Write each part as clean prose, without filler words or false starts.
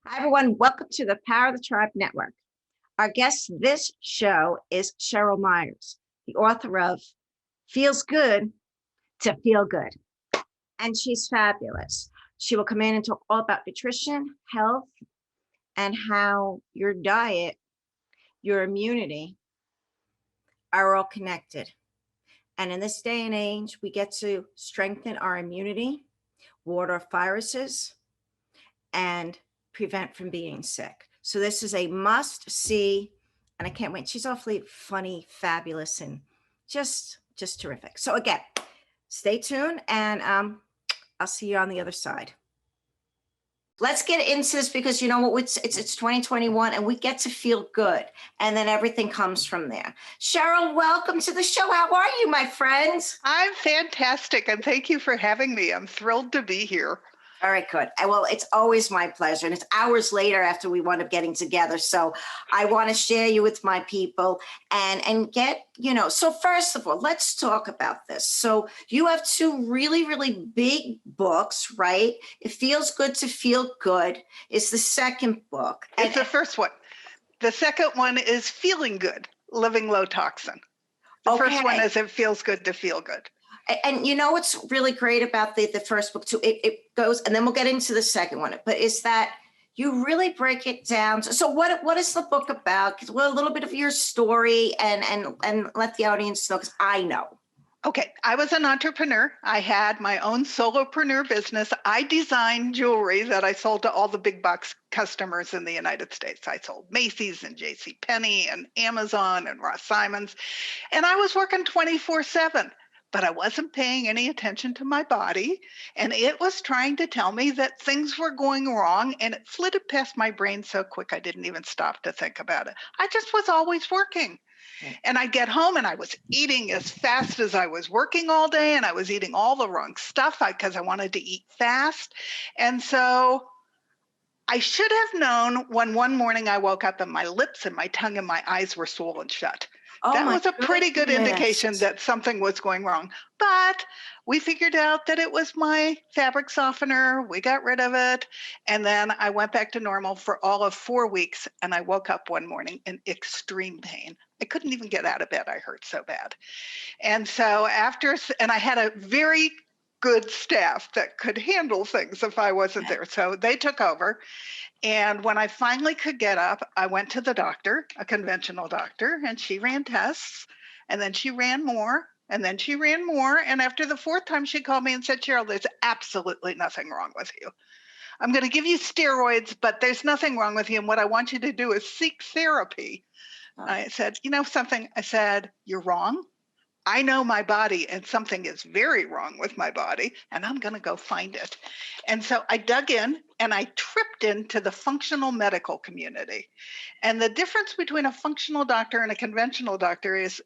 Hi, everyone. Welcome to the Power of the Tribe Network. Our guest this show is Cheryl Myers, the author of Feels Good to Feel Good. And she's fabulous. She will come in and talk all about nutrition, health, and how your diet, your immunity are all connected. And in this day and age, we get to strengthen our immunity, ward off viruses, and prevent from being sick. So this is a must see, and I can't wait. She's awfully funny, fabulous, and just terrific. So again, stay tuned, and I'll see you on the other side. Let's get into this because you know what, it's 2021 and we get to feel good, and then everything comes from there. Cheryl, welcome to the show. How are you, my friend? I'm fantastic, and thank you for having me. I'm thrilled to be here. All right, good. Well, it's always my pleasure. And it's hours later after we wound up getting together. So I want to share you with my people and get, so first of all, let's talk about this. So you have two really, really big books, right? It Feels Good to Feel Good is the second book. It's the first one. The second one is Feeling Good, Living Low Toxin. The first one is It Feels Good to Feel Good. And you know what's really great about the first book too? It goes, and then we'll get into the second one, but is that you really break it down. So what is the book about? Well, a little bit of your story and let the audience know, because I know. Okay, I was an entrepreneur. I had my own solopreneur business. I designed jewelry that I sold to all the big box customers in the United States. I sold Macy's and JCPenney and Amazon and Ross Simons, and I was working 24/7. But I wasn't paying any attention to my body, and it was trying to tell me that things were going wrong, and it flitted past my brain so quick I didn't even stop to think about it. I just was always working. And I'd get home and I was eating as fast as I was working all day, and I was eating all the wrong stuff because I wanted to eat fast. And so I should have known when one morning I woke up and my lips and my tongue and my eyes were swollen shut. That was a pretty good indication that something was going wrong. But we figured out that it was my fabric softener. We got rid of it. And then I went back to normal for all of 4 weeks. And I woke up one morning in extreme pain. I couldn't even get out of bed. I hurt so bad. And so and I had a very good staff that could handle things if I wasn't there. So they took over. And when I finally could get up, I went to the doctor, a conventional doctor, and she ran tests, and then she ran more, and then she ran more. And after the fourth time, she called me and said, Cheryl, there's absolutely nothing wrong with you. I'm going to give you steroids, but there's nothing wrong with you. And what I want you to do is seek therapy. Oh. I said, you know something? I said, you're wrong. I know my body, and something is very wrong with my body, and I'm going to go find it. And so I dug in and I tripped into the functional medical community. And the difference between a functional doctor and a conventional doctor is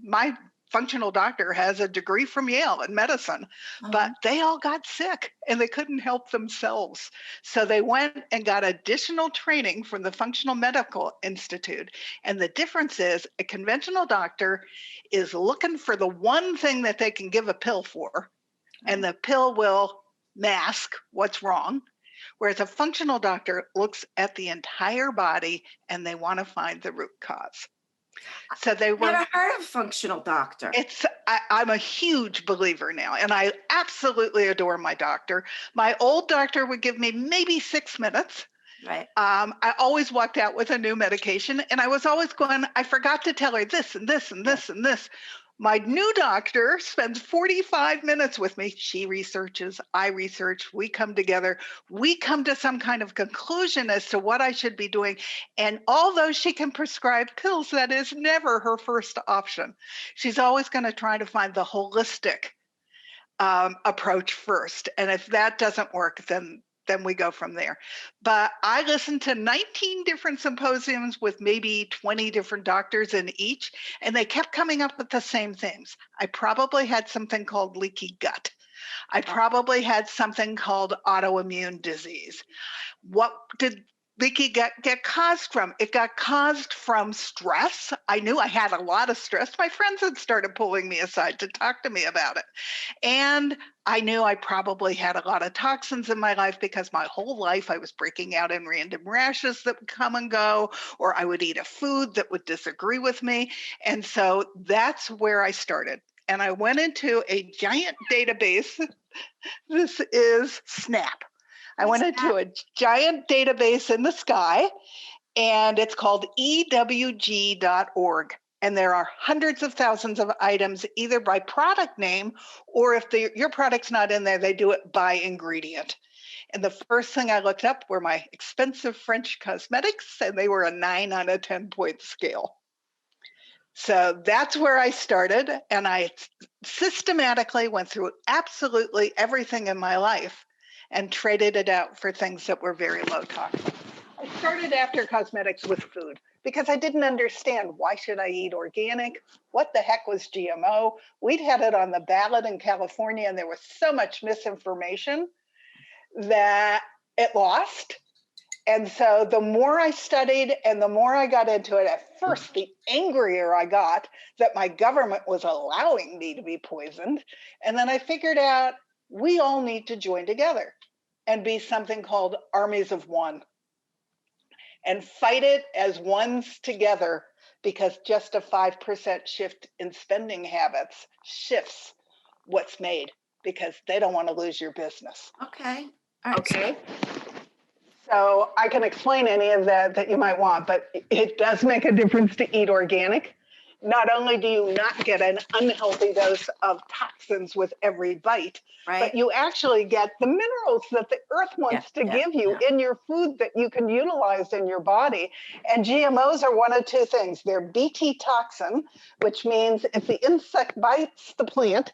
my functional doctor has a degree from Yale in medicine, but they all got sick and they couldn't help themselves. So they went and got additional training from the Functional Medical Institute. And the difference is a conventional doctor is looking for the one thing that they can give a pill for, and the pill will mask what's wrong. Whereas a functional doctor looks at the entire body and they want to find the root cause. So they were. Never heard of functional doctor. I'm a huge believer now, and I absolutely adore my doctor. My old doctor would give me maybe 6 minutes. Right. I always walked out with a new medication, and I was always going, I forgot to tell her this and this and this and this. My new doctor spends 45 minutes with me. She researches, I research, we come together. We come to some kind of conclusion as to what I should be doing. And although she can prescribe pills, that is never her first option. She's always going to try to find the holistic approach first. And if that doesn't work, then we go from there. But I listened to 19 different symposiums with maybe 20 different doctors in each, and they kept coming up with the same things. I probably had something called leaky gut. I probably had something called autoimmune disease. What did Vicky, get caused from? It got caused from stress. I knew I had a lot of stress. My friends had started pulling me aside to talk to me about it. And I knew I probably had a lot of toxins in my life because my whole life I was breaking out in random rashes that would come and go, or I would eat a food that would disagree with me. And so that's where I started. And I went into a giant database. This is SNAP. I went into a giant database in the sky, and it's called ewg.org. And there are hundreds of thousands of items, either by product name, or if your product's not in there, they do it by ingredient. And the first thing I looked up were my expensive French cosmetics, and they were a 9 on a 10-point scale. So that's where I started, and I systematically went through absolutely everything in my life and traded it out for things that were very low toxin. I started after cosmetics with food because I didn't understand, why should I eat organic? What the heck was GMO? We'd had it on the ballot in California, and there was so much misinformation that it lost. And so the more I studied and the more I got into it, at first, the angrier I got that my government was allowing me to be poisoned. And then I figured out we all need to join together and be something called armies of one and fight it as ones together, because just a 5% shift in spending habits shifts what's made, because they don't want to lose your business. Okay. All right. Okay. So I can explain any of that you might want, but it does make a difference to eat organic. Not only do you not get an unhealthy dose of toxins with every bite, Right. but you actually get the minerals that the earth wants to give you in your food that you can utilize in your body. And GMOs are one of two things. They're Bt toxin, which means if the insect bites the plant,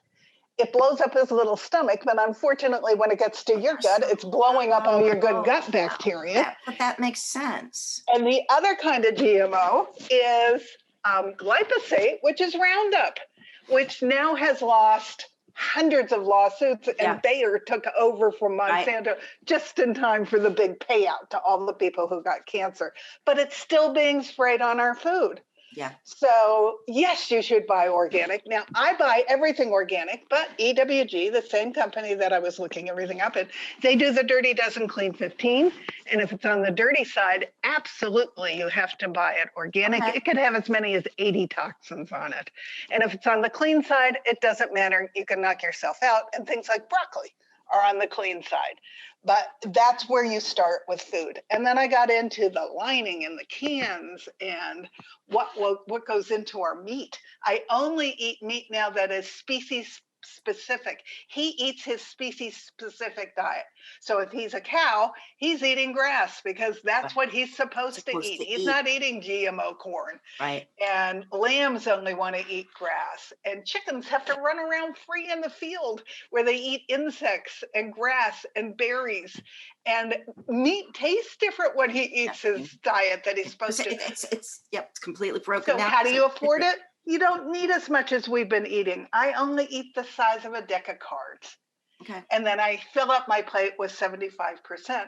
it blows up his little stomach, but unfortunately, when it gets to your gut, it's blowing up all your good gut bacteria. But that makes sense. And the other kind of GMO is glyphosate, which is Roundup, which now has lost hundreds of lawsuits, and Bayer took over from Monsanto just in time for the big payout to all the people who got cancer. But it's still being sprayed on our food. Yeah. So yes, you should buy organic. Now I buy everything organic, but EWG, the same company that I was looking everything up in, they do the dirty dozen clean 15. And if it's on the dirty side, absolutely you have to buy it organic. Okay. It could have as many as 80 toxins on it. And if it's on the clean side, it doesn't matter. You can knock yourself out, and things like broccoli are on the clean side. But that's where you start with food. And then I got into the lining and the cans and what goes into our meat. I only eat meat now that is species specific. He eats his species specific diet. So if he's a cow, he's eating grass because that's what he's supposed to eat. He's not eating GMO corn. Right. And lambs only want to eat grass. And chickens have to run around free in the field where they eat insects and grass and berries. And meat tastes different when he eats his diet that he's supposed to. It's completely broken down. So how do you afford it? You don't need as much as we've been eating. I only eat the size of a deck of cards. Okay. And then I fill up my plate with 75%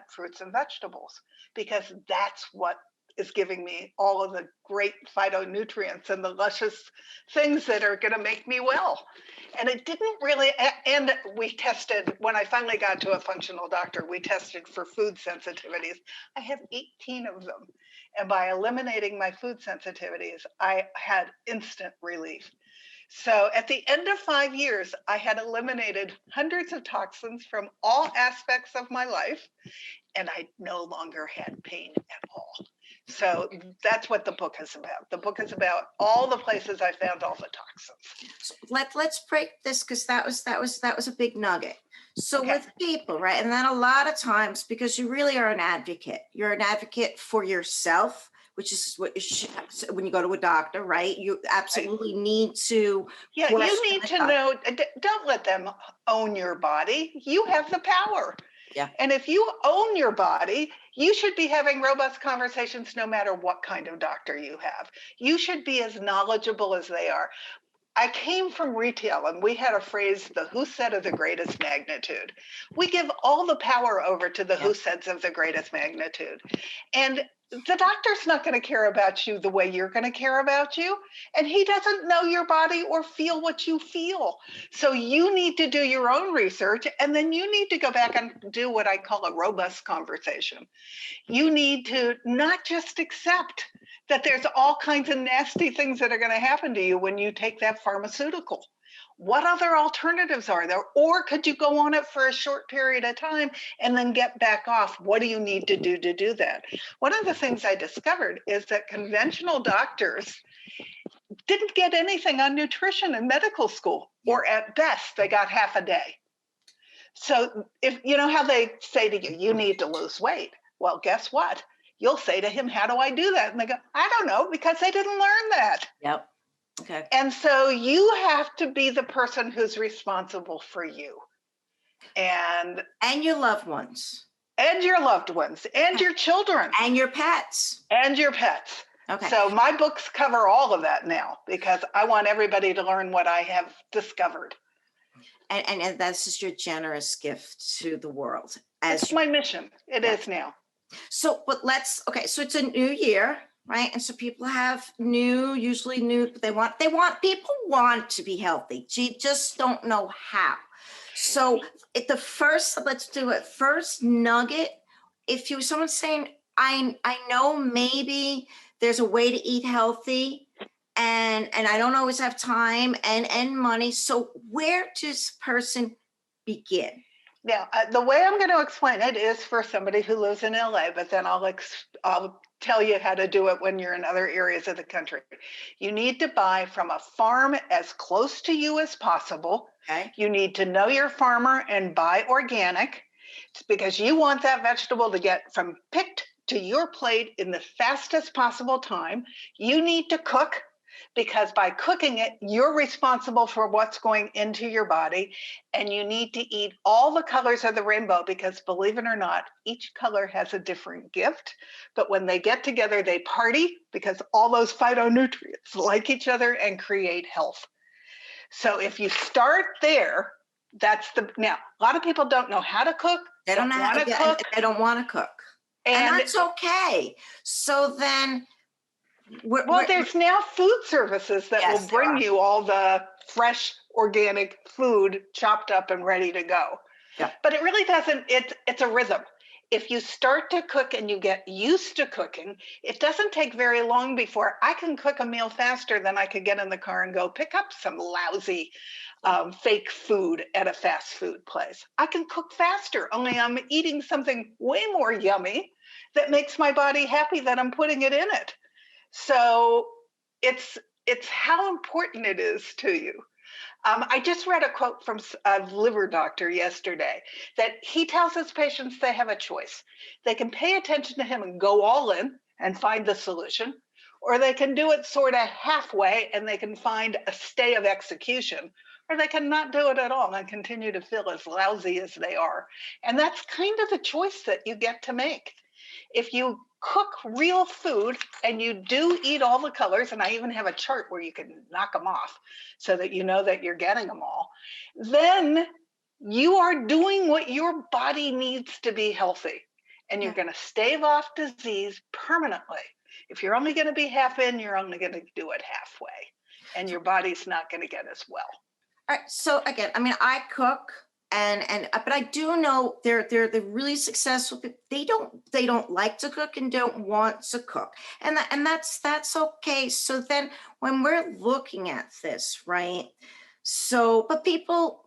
fruits and vegetables, because that's what is giving me all of the great phytonutrients and the luscious things that are going to make me well. And it didn't really, and we tested, when I finally got to a functional doctor, we tested for food sensitivities. I have 18 of them. And by eliminating my food sensitivities, I had instant relief. So at the end of 5 years, I had eliminated hundreds of toxins from all aspects of my life, and I no longer had pain at all. So that's what the book is about. The book is about all the places I found all the toxins. So let's break this, because that was a big nugget. So with people, right? And then a lot of times, because you really are an advocate, you're an advocate for yourself, which is what you should, when you go to a doctor, right? You absolutely need to. Yeah, you need to know, don't let them own your body. You have the power. Yeah. And if you own your body, you should be having robust conversations no matter what kind of doctor you have. You should be as knowledgeable as they are. I came from retail and we had a phrase, the who said of the greatest magnitude. We give all the power over to the who says of the greatest magnitude. And the doctor's not going to care about you the way you're going to care about you. And he doesn't know your body or feel what you feel. So you need to do your own research. And then you need to go back and do what I call a robust conversation. You need to not just accept that there's all kinds of nasty things that are going to happen to you when you take that pharmaceutical. What other alternatives are there? Or could you go on it for a short period of time and then get back off? What do you need to do that? One of the things I discovered is that conventional doctors didn't get anything on nutrition in medical school, or at best, they got half a day. So if you know how they say to you, you need to lose weight. Well, guess what? You'll say to him, how do I do that? And they go, I don't know, because they didn't learn that. Yep. Okay. And so you have to be the person who's responsible for you. And your loved ones. And your loved ones. And your children. And your pets. And your pets. Okay. So my books cover all of that now because I want everybody to learn what I have discovered. And that's just your generous gift to the world. It's my mission. It is now. So, but so it's a new year, right? And so people have usually new, people want to be healthy. You just don't know how. So let's do it. First nugget, if someone's saying, I know maybe there's a way to eat healthy and I don't always have time and money. So where does a person begin? Now, the way I'm going to explain it is for somebody who lives in LA, but then I'll tell you how to do it when you're in other areas of the country. You need to buy from a farm as close to you as possible. Okay. You need to know your farmer and buy organic. It's because you want that vegetable to get from picked to your plate in the fastest possible time. You need to cook, because by cooking it, you're responsible for what's going into your body. And you need to eat all the colors of the rainbow because, believe it or not, each color has a different gift. But when they get together, they party because all those phytonutrients like each other and create health. So if you start there, now, a lot of people don't know how to cook. They don't want to cook. They don't want to cook. And that's okay. So then... there's now food services that will bring you all the fresh organic food chopped up and ready to go. Yeah. But it really doesn't, it's a rhythm. If you start to cook and you get used to cooking, it doesn't take very long before I can cook a meal faster than I could get in the car and go pick up some lousy fake food at a fast food place. I can cook faster, only I'm eating something way more yummy that makes my body happy that I'm putting it in it. So it's how important it is to you. I just read a quote from a liver doctor yesterday that he tells his patients they have a choice. They can pay attention to him and go all in and find the solution, or they can do it sort of halfway and they can find a stay of execution, or they can not do it at all and continue to feel as lousy as they are. And that's kind of the choice that you get to make. If you cook real food and you do eat all the colors, and I even have a chart where you can knock them off so that you know that you're getting them all, then you are doing what your body needs to be healthy, and you're going to stave off disease permanently. If you're only going to be half in, you're only going to do it halfway, and your body's not going to get as well. All right. So again, I cook. But I do know they're really successful. They don't like to cook and don't want to cook, and that's okay. So then when we're looking at this, right? So, but people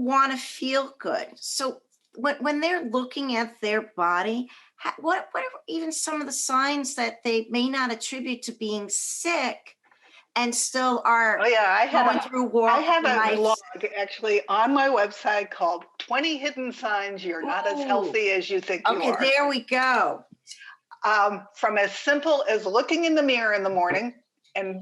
want to feel good. So when they're looking at their body, what are even some of the signs that they may not attribute to being sick? And still are I have a blog actually on my website called 20 Hidden Signs You're Not as Healthy as You Think You are. Okay, there we go. From as simple as looking in the mirror in the morning and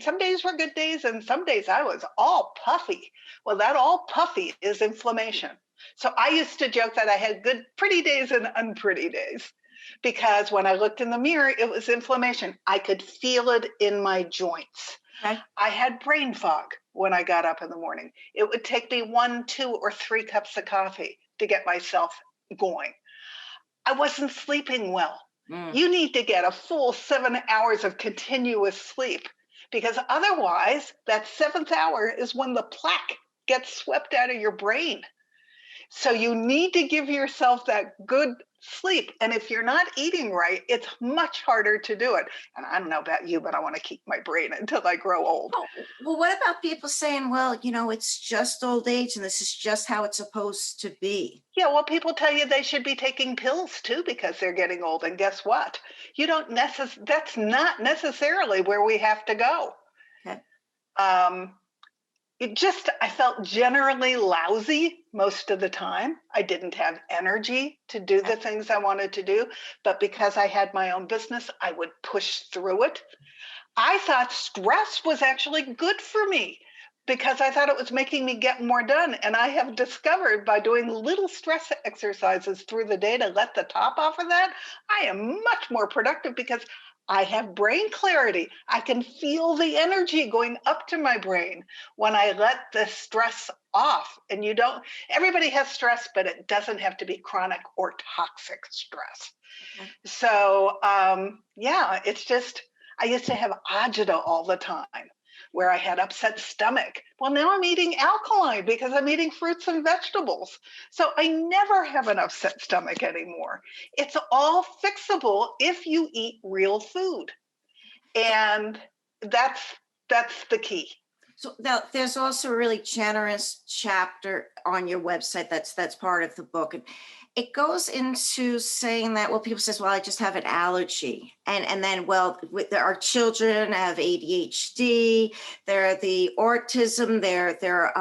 some days were good days and some days I was all puffy. Well, that all puffy is inflammation. So I used to joke that I had good, pretty days and unpretty days. because when I looked in the mirror, it was inflammation. I could feel it in my joints. Okay. I had brain fog when I got up in the morning. It would take me 1, 2, or 3 cups of coffee to get myself going. I wasn't sleeping well. You need to get a full 7 hours of continuous sleep, because otherwise that 7th hour is when the plaque gets swept out of your brain. So you need to give yourself that good sleep. And if you're not eating right, it's much harder to do it. And I don't know about you, but I want to keep my brain until I grow old. Oh, well, what about people saying, well, it's just old age and this is just how it's supposed to be? Yeah, well, people tell you they should be taking pills too because they're getting old. And guess what? You don't that's not necessarily where we have to go. Okay. I felt generally lousy most of the time. I didn't have energy to do the things I wanted to do, but because I had my own business, I would push through it. I thought stress was actually good for me because I thought it was making me get more done. And I have discovered by doing little stress exercises through the day to let the top off of that, I am much more productive because I have brain clarity. I can feel the energy going up to my brain when I let the stress off. And everybody has stress, but it doesn't have to be chronic or toxic stress. Okay. So, it's just, I used to have agita all the time where I had upset stomach. Well, now I'm eating alkaline because I'm eating fruits and vegetables. So I never have an upset stomach anymore. It's all fixable if you eat real food. And that's the key. So now there's also a really generous chapter on your website that's part of the book. And it goes into saying that, well, people says, well, I just have an allergy. And then, well, there are children have ADHD, they're the autism, they're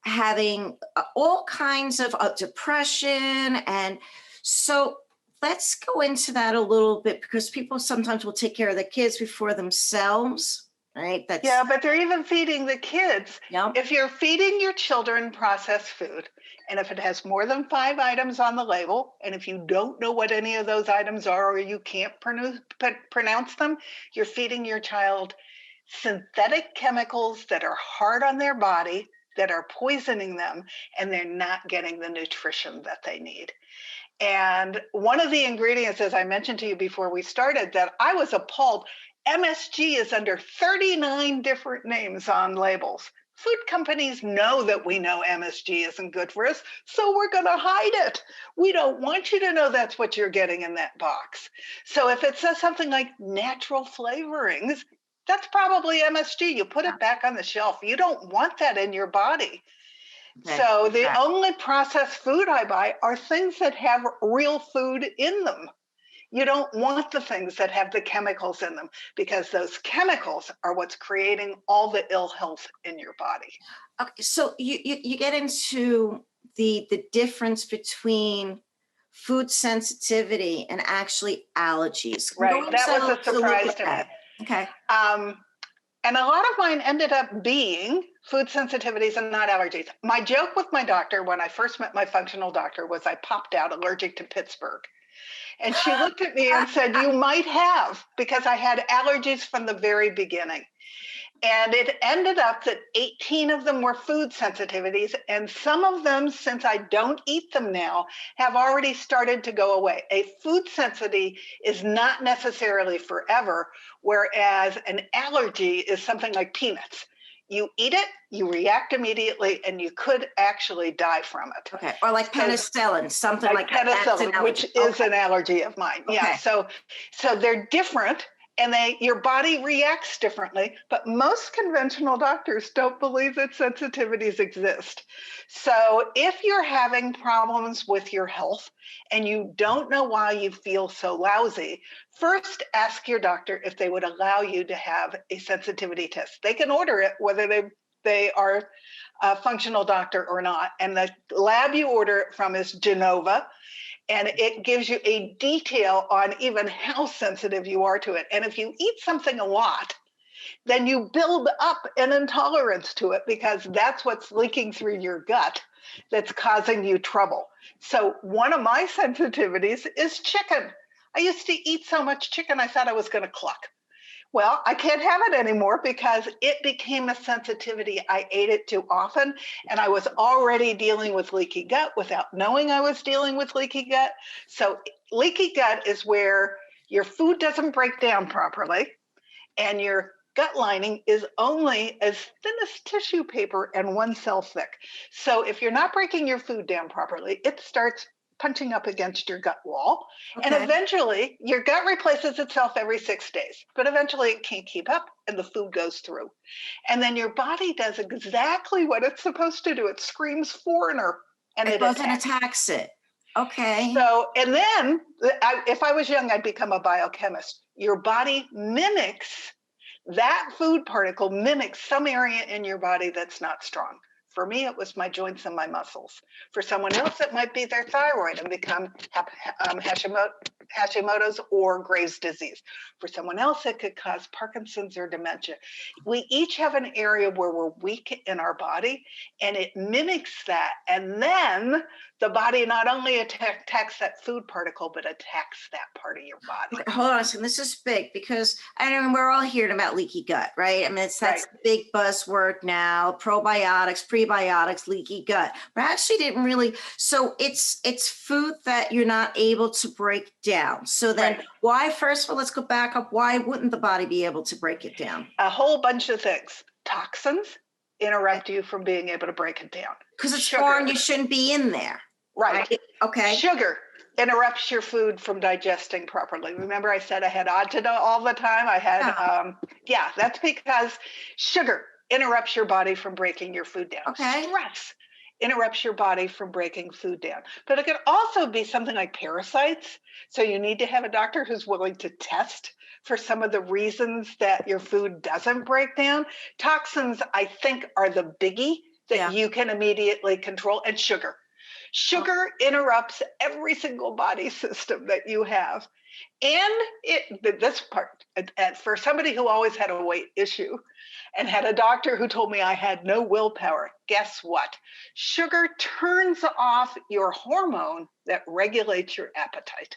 having all kinds of depression. And so let's go into that a little bit, because people sometimes will take care of the kids before themselves. Right. But they're even feeding the kids. Yep. If you're feeding your children processed food, and if it has more than 5 items on the label, and if you don't know what any of those items are, or you can't pronounce them, you're feeding your child synthetic chemicals that are hard on their body, that are poisoning them, and they're not getting the nutrition that they need. And one of the ingredients, as I mentioned to you before we started, that I was appalled, MSG is under 39 different names on labels. Food companies know that we know MSG isn't good for us, so we're going to hide it. We don't want you to know that's what you're getting in that box. So if it says something like natural flavorings, that's probably MSG. You put it back on the shelf. You don't want that in your body. Okay. So the only processed food I buy are things that have real food in them. You don't want the things that have the chemicals in them, because those chemicals are what's creating all the ill health in your body. Okay, so you get into the difference between food sensitivity and actually allergies. Right, that was a surprise to me. Okay. And a lot of mine ended up being food sensitivities and not allergies. My joke with my doctor when I first met my functional doctor was I popped out allergic to Pittsburgh. And she looked at me and said, you might have, because I had allergies from the very beginning. And it ended up that 18 of them were food sensitivities. And some of them, since I don't eat them now, have already started to go away. A food sensitivity is not necessarily forever, whereas an allergy is something like peanuts. You eat it, you react immediately, and you could actually die from it. Okay, or like penicillin, something like that. Penicillin, which is an allergy of mine. Okay. Yeah, so they're different, and your body reacts differently, but most conventional doctors don't believe that sensitivities exist. So if you're having problems with your health and you don't know why you feel so lousy, first ask your doctor if they would allow you to have a sensitivity test. They can order it whether they are a functional doctor or not. And the lab you order it from is Genova. And it gives you a detail on even how sensitive you are to it. And if you eat something a lot, then you build up an intolerance to it, because that's what's leaking through your gut that's causing you trouble. So one of my sensitivities is chicken. I used to eat so much chicken, I thought I was going to cluck. Well, I can't have it anymore because it became a sensitivity. I ate it too often, and I was already dealing with leaky gut without knowing I was dealing with leaky gut. So leaky gut is where your food doesn't break down properly, and your gut lining is only as thin as tissue paper and 1 cell thick. So if you're not breaking your food down properly, it starts punching up against your gut wall. And Okay. eventually your gut replaces itself every 6 days, but eventually it can't keep up and the food goes through. And then your body does exactly what it's supposed to do. It screams foreigner and It it goes and attacks. attacks it. Okay. So, and then if I was young, I'd become a biochemist. Your body mimics that food particle, mimics some area in your body that's not strong. For me, it was my joints and my muscles. For someone else, it might be their thyroid and become Hashimoto's or Graves' disease. For someone else, it could cause Parkinson's or dementia. We each have an area where we're weak in our body, and it mimics that. And then the body not only attacks that food particle, but attacks that part of your body. Okay, hold on a second. This is big because I mean we're all hearing about leaky gut, right? I mean that's Right. the big buzzword now. Probiotics, prebiotics, leaky gut. But I actually didn't really. So it's food that you're not able to break down. So then Right. why? First of all, let's go back up. Why wouldn't the body be able to break it down? A whole bunch of things. Toxins interrupt you from being able to break it down. Because it's Sugar. foreign. You shouldn't be in there. Right. Okay. Sugar interrupts your food from digesting properly. Remember I said I had agita all the time? I had, that's because sugar interrupts your body from breaking your food down. Okay. Stress interrupts your body from breaking food down. But it could also be something like parasites. So you need to have a doctor who's willing to test for some of the reasons that your food doesn't break down. Toxins, I think, are the biggie that you can immediately control, and sugar. Sugar interrupts every single body system that you have. And this part, for somebody who always had a weight issue and had a doctor who told me I had no willpower, guess what? Sugar turns off your hormone that regulates your appetite.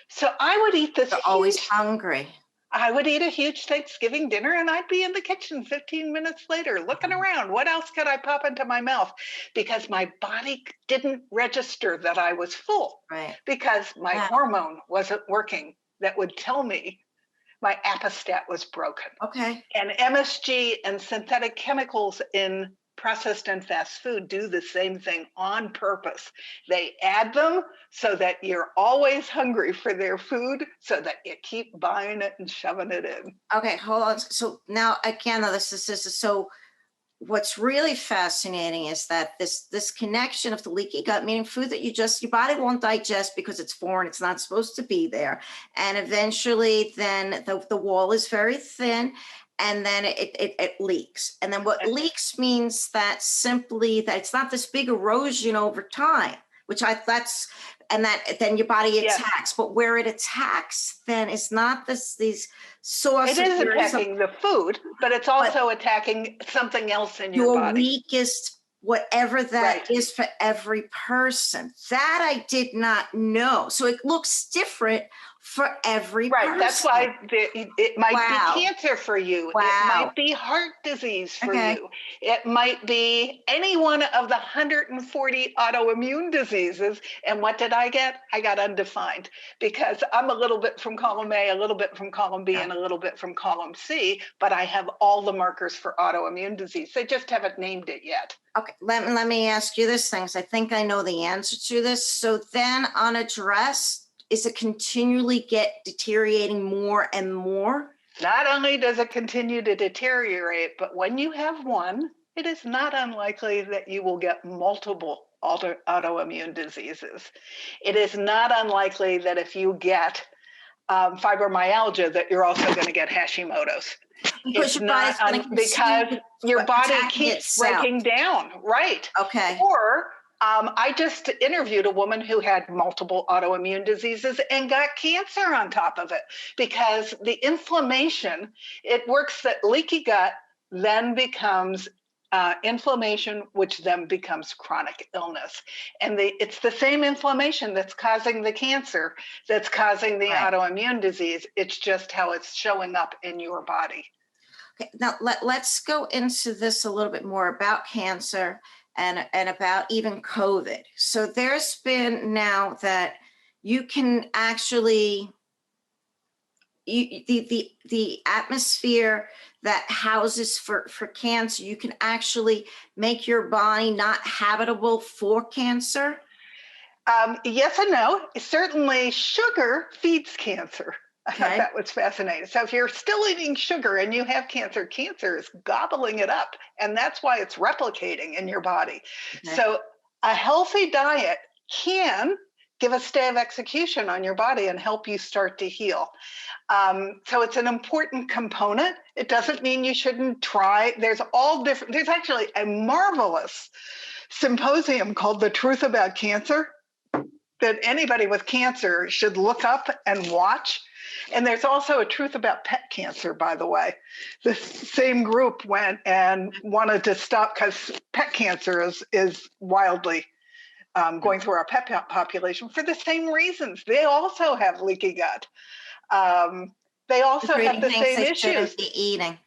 So I would eat this. You're always hungry. I would eat a huge Thanksgiving dinner and I'd be in the kitchen 15 minutes later looking around. What else could I pop into my mouth? Because my body didn't register that I was full. Right. Because my hormone wasn't working that would tell me my appestat was broken. Okay. And MSG and synthetic chemicals in processed and fast food do the same thing on purpose. They add them so that you're always hungry for their food so that you keep buying it and shoving it in. Okay, hold on. So now again, this is so what's really fascinating is that this connection of the leaky gut, meaning food that your body won't digest because it's foreign, it's not supposed to be there. And eventually then the wall is very thin. And then it leaks. And then what leaks means that simply that it's not this big erosion over time, which then your body attacks. But where it attacks, then it's not these sources. It is attacking the food, but it's also attacking something else in your body. Your weakest, whatever that is for every person. That I did not know. So it looks different for every person. That's why it might be cancer for you. It might be heart disease for you. It might be any one of the 140 autoimmune diseases. And what did I get? I got undefined because I'm a little bit from column A, a little bit from column B, and a little bit from column C, but I have all the markers for autoimmune disease. They just haven't named it yet. Okay, let me ask you this thing, because I think I know the answer to this. So then unaddressed, is it continually deteriorating more and more? Not only does it continue to deteriorate, but when you have one, it is not unlikely that you will get multiple autoimmune diseases. It is not unlikely that if you get fibromyalgia, that you're also going to get Hashimoto's. Because your body keeps breaking down, right? Okay. Or I just interviewed a woman who had multiple autoimmune diseases and got cancer on top of it because the inflammation, it works that leaky gut then becomes inflammation, which then becomes chronic illness. And it's the same inflammation that's causing the cancer, that's causing the Right. autoimmune disease. It's just how it's showing up in your body. Okay, now let's go into this a little bit more about cancer and about even COVID. So there's been now that you can actually the atmosphere that houses for cancer, you can actually make your body not habitable for cancer. Yes and no. Certainly, sugar feeds cancer. I thought Okay. that was fascinating. So if you're still eating sugar and you have cancer, cancer is gobbling it up. And that's why it's replicating in your body. Okay. So a healthy diet can give a stay of execution on your body and help you start to heal. So it's an important component. It doesn't mean you shouldn't try. There's actually a marvelous symposium called The Truth About Cancer that anybody with cancer should look up and watch. And there's also a truth about pet cancer, by the way. The same group went and wanted to stop because pet cancer is wildly going through our pet population for the same reasons. They also have leaky gut. They also have the Things same they issues. shouldn't be eating.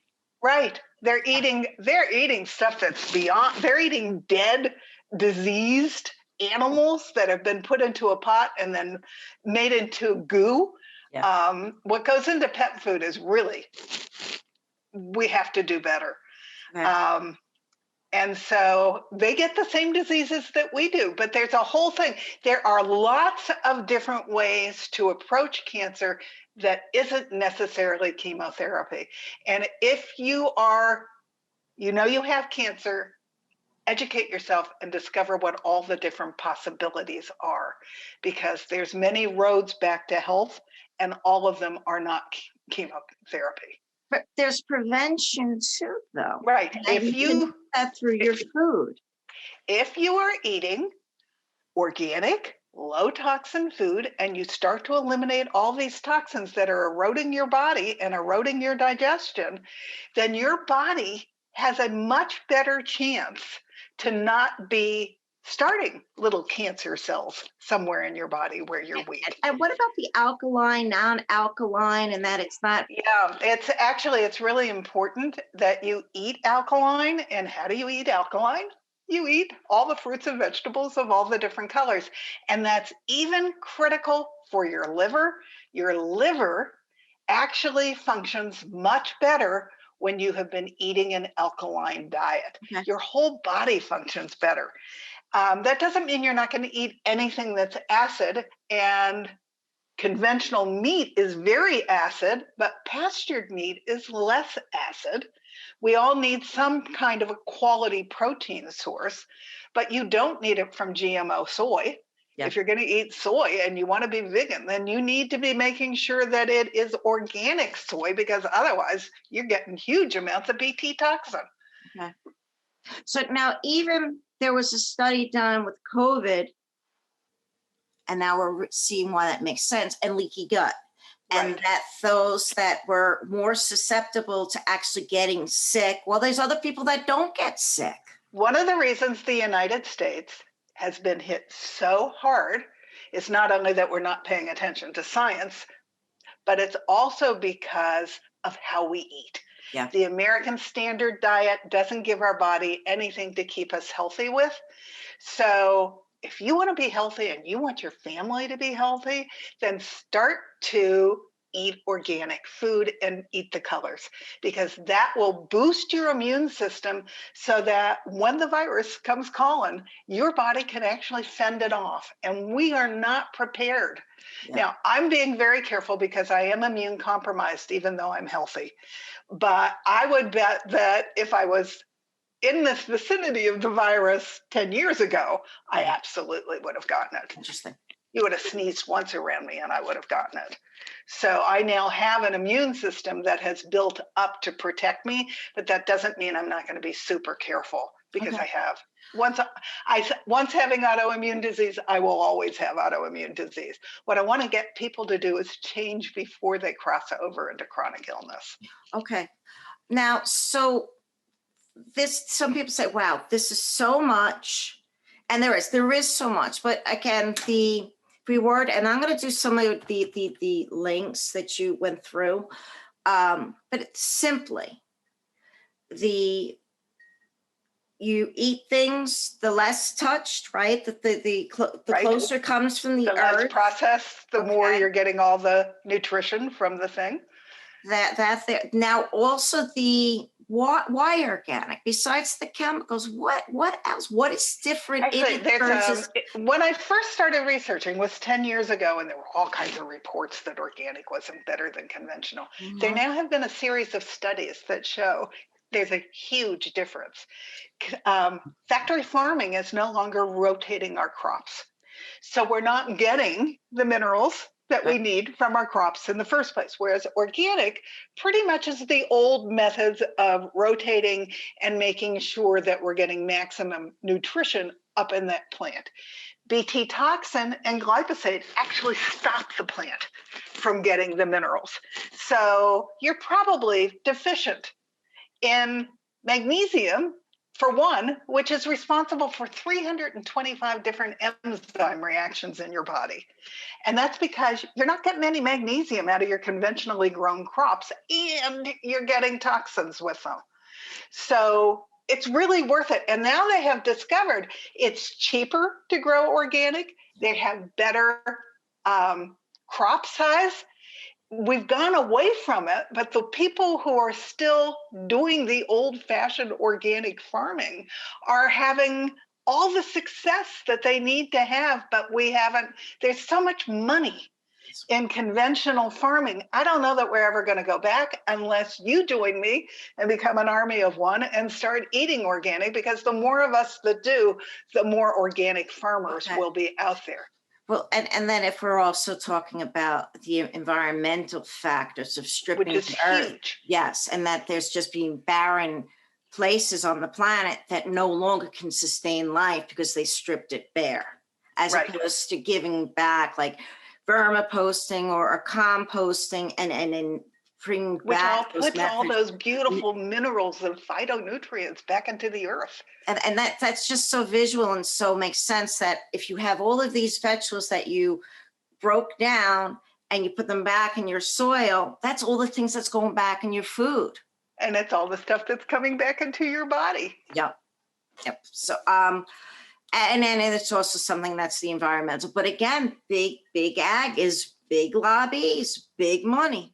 Right. They're eating stuff that's beyond, they're eating dead, diseased animals that have been put into a pot and then made into goo. Yeah. What goes into pet food is really, we have to do better. Okay. And so they get the same diseases that we do, but there's a whole thing. There are lots of different ways to approach cancer that isn't necessarily chemotherapy. And if you you have cancer, educate yourself and discover what all the different possibilities are, because there's many roads back to health and all of them are not chemotherapy. But there's prevention too, though. Right. And you can do that through your food. If you are eating organic, low toxin food and you start to eliminate all these toxins that are eroding your body and eroding your digestion, then your body has a much better chance to not be starting little cancer cells somewhere in your body where you're weak. And what about the alkaline, non-alkaline, and that it's not? Yeah, it's really important that you eat alkaline. And how do you eat alkaline? You eat all the fruits and vegetables of all the different colors. And that's even critical for your liver. Your liver actually functions much better when you have been eating an alkaline diet. Okay. Your whole body functions better. That doesn't mean you're not going to eat anything that's acid, and conventional meat is very acid, but pastured meat is less acid. We all need some kind of a quality protein source, but you don't need it from GMO soy. Yeah. If you're going to eat soy and you want to be vegan, then you need to be making sure that it is organic soy, because otherwise you're getting huge amounts of Bt toxin. Okay. So now, even there was a study done with COVID, and now we're seeing why that makes sense, and leaky gut. And Right. that those that were more susceptible to actually getting sick, well, there's other people that don't get sick. One of the reasons the United States has been hit so hard is not only that we're not paying attention to science, but it's also because of how we eat. Yeah. The American standard diet doesn't give our body anything to keep us healthy with. So if you want to be healthy and you want your family to be healthy, then start to eat organic food and eat the colors, because that will boost your immune system so that when the virus comes calling, your body can actually fend it off. And we are not prepared. Yeah. Now, I'm being very careful because I am immune compromised, even though I'm healthy. But I would bet that if I was in this vicinity of the virus 10 years ago, I absolutely would have gotten it. Interesting. You would have sneezed once around me and I would have gotten it. So I now have an immune system that has built up to protect me, but that doesn't mean I'm not going to be super careful, because Okay. I have. Once having autoimmune disease, I will always have autoimmune disease. What I want to get people to do is change before they cross over into chronic illness. Okay. Now, so some people say, wow, this is so much. And there is so much, but again, the reward, and I'm going to do some of the links that you went through. But it's simply you eat things, the less touched, right? The Right. closer comes from the The less earth. processed, the more Okay. you're getting all the nutrition from the thing. That's there. Now also why organic? Besides the chemicals, what else? What is different in Actually, it versus when I first started researching was 10 years ago, and there were all kinds of reports that organic wasn't better than conventional. There now have been a series of studies that show there's a huge difference. Factory farming is no longer rotating our crops. So we're not getting the minerals that we need from our crops in the first place. Whereas organic pretty much is the old methods of rotating and making sure that we're getting maximum nutrition up in that plant. Bt toxin and glyphosate actually stop the plant from getting the minerals. So you're probably deficient in magnesium, for one, which is responsible for 325 different enzyme reactions in your body. And that's because you're not getting any magnesium out of your conventionally grown crops, and you're getting toxins with them. So it's really worth it. And now they have discovered it's cheaper to grow organic. They have better crop size. We've gone away from it, but the people who are still doing the old-fashioned organic farming are having all the success that they need to have, but we haven't. There's so much money in conventional farming. I don't know that we're ever going to go back unless you join me and become an army of one and start eating organic, because the more of us that do, the more organic farmers will be out there. Well, and then if we're also talking about the environmental factors of stripping Which is the earth, huge. yes, and that there's just being barren places on the planet that no longer can sustain life because they stripped it bare, as opposed to giving back like vermiposting or composting and bring back which all puts all those beautiful minerals and phytonutrients back into the earth. And that's just so visual and so makes sense that if you have all of these vegetables that you broke down and you put them back in your soil, that's all the things that's going back in your food. And it's all the stuff that's coming back into your body. Yep. So, and then it's also something that's the environmental, but again, big ag is big lobbies, big money.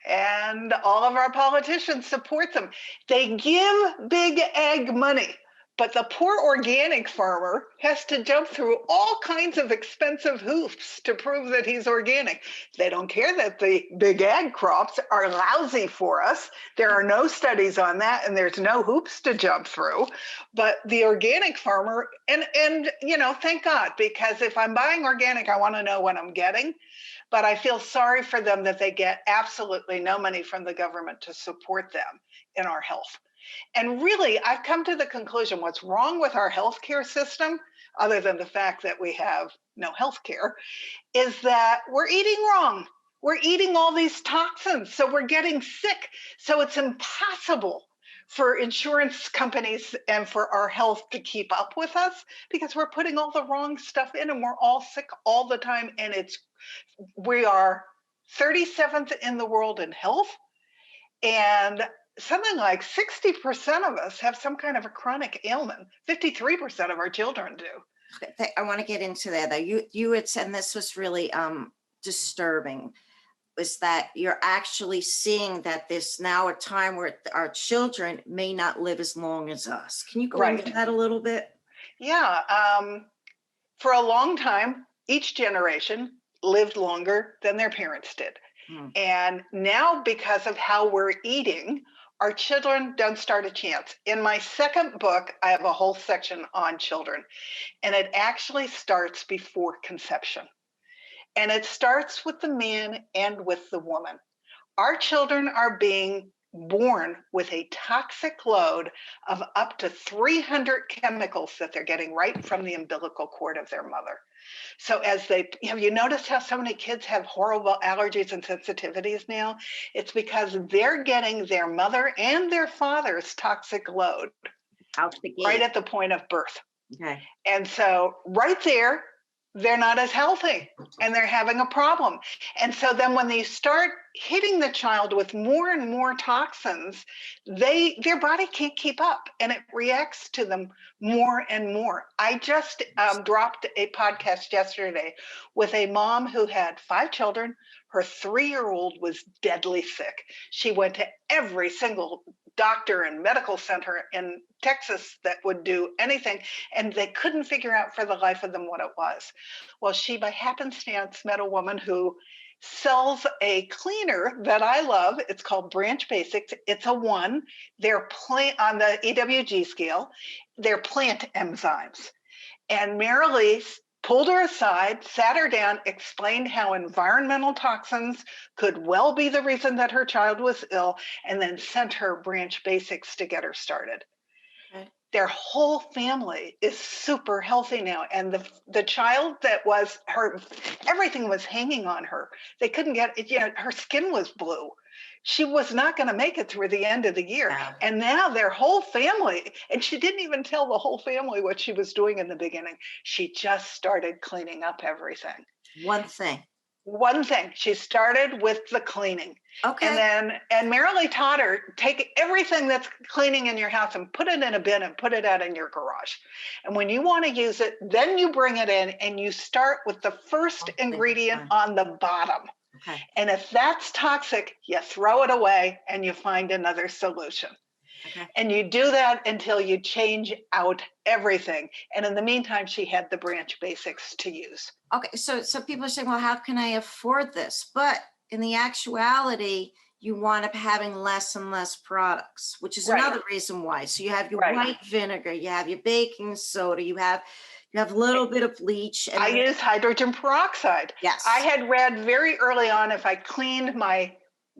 And all of our politicians support them. They give big ag money, but the poor organic farmer has to jump through all kinds of expensive hoops to prove that he's organic. They don't care that the big ag crops are lousy for us. There are no studies on that, and there's no hoops to jump through. But the organic farmer, and you know, thank God, because if I'm buying organic, I want to know what I'm getting. But I feel sorry for them that they get absolutely no money from the government to support them in our health. And really, I've come to the conclusion what's wrong with our healthcare system, other than the fact that we have no healthcare, is that we're eating wrong. We're eating all these toxins, so we're getting sick. So it's impossible for insurance companies and for our health to keep up with us because we're putting all the wrong stuff in and we're all sick all the time. And we are 37th in the world in health, and something like 60% of us have some kind of a chronic ailment. 53% of our children do. I want to get into that though. You had said, and this was really disturbing, was that you're actually seeing that there's now a time where our children may not live as long as us. Can you go into that a little bit? Yeah. For a long time, each generation lived longer than their parents did. And now, because of how we're eating, our children don't stand a chance. In my second book, I have a whole section on children, and it actually starts before conception. And it starts with the man and with the woman. Our children are being born with a toxic load of up to 300 chemicals that they're getting right from the umbilical cord of their mother. So have you noticed how so many kids have horrible allergies and sensitivities now? It's because they're getting their mother and their father's toxic load Out the gate. right at the point of birth. Okay. And so right there, they're not as healthy and they're having a problem. And so then when they start hitting the child with more and more toxins, their body can't keep up and it reacts to them more and more. I just dropped a podcast yesterday with a mom who had 5 children. Her 3-year-old was deadly sick. She went to every single doctor and medical center in Texas that would do anything, and they couldn't figure out for the life of them what it was. Well, she by happenstance met a woman who sells a cleaner that I love. It's called Branch Basics. It's a 1. They're on the EWG scale. They're plant enzymes. And Marilee pulled her aside, sat her down, explained how environmental toxins could well be the reason that her child was ill, and then sent her Branch Basics to get her started. Okay. Their whole family is super healthy now. And the child that was everything was hanging on her. They couldn't get it, her skin was blue. She was not going to make it through the end of the year. Wow. And now their whole family, and she didn't even tell the whole family what she was doing in the beginning. She just started cleaning up everything. One thing. She started with the cleaning. Okay. And Marilee taught her, take everything that's cleaning in your house and put it in a bin and put it out in your garage. And when you want to use it, then you bring it in and you start with the first ingredient on the bottom. Okay. And if that's toxic, you throw it away and you find another solution. Okay. And you do that until you change out everything. And in the meantime, she had the Branch Basics to use. Okay, so people are saying, well, how can I afford this? But in the actuality, you wind up having less and less products, which is another reason why. So you have your white vinegar, you have your baking soda, you have a little bit of bleach. And I use hydrogen peroxide. Yes. I had read very early on, if I cleaned my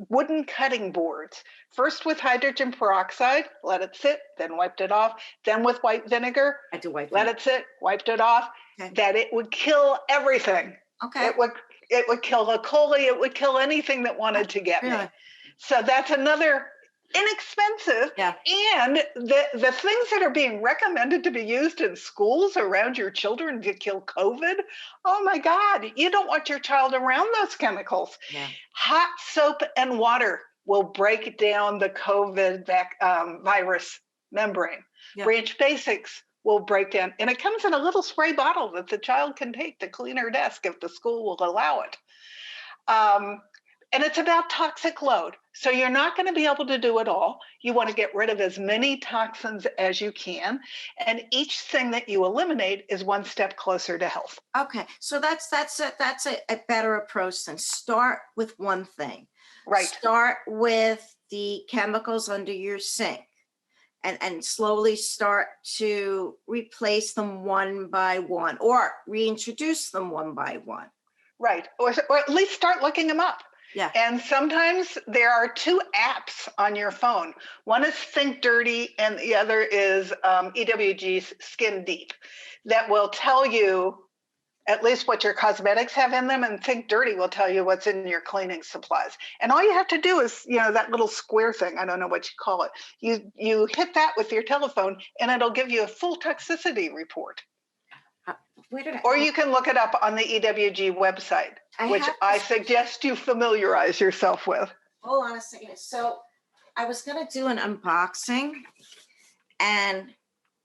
wooden cutting boards, first with hydrogen peroxide, let it sit, then wiped it off, then with white vinegar, let it sit, wiped it off, that it would kill everything. Okay. It would kill E. coli, it would kill anything that wanted to get me. So that's another inexpensive. Yeah. And the things that are being recommended to be used in schools around your children to kill COVID, oh my God, you don't want your child around those chemicals. Yeah. Hot soap and water will break down the COVID virus membrane. Yeah. Branch Basics will break down, and it comes in a little spray bottle that the child can take to clean her desk if the school will allow it. And it's about toxic load. So you're not going to be able to do it all. You want to get rid of as many toxins as you can. And each thing that you eliminate is one step closer to health. Okay. So that's a better approach than start with one thing. Right. Start with the chemicals under your sink and slowly start to replace them one by one or reintroduce them one by one. Right. Or at least start looking them up. Yeah. And sometimes there are 2 apps on your phone. One is Think Dirty and the other is EWG's Skin Deep that will tell you at least what your cosmetics have in them, and Think Dirty will tell you what's in your cleaning supplies. And all you have to do is, that little square thing, I don't know what you call it. You hit that with your telephone and it'll give you a full toxicity report. Or you can look it up on the EWG website, which I suggest you familiarize yourself with. Hold on a second. So I was going to do an unboxing, and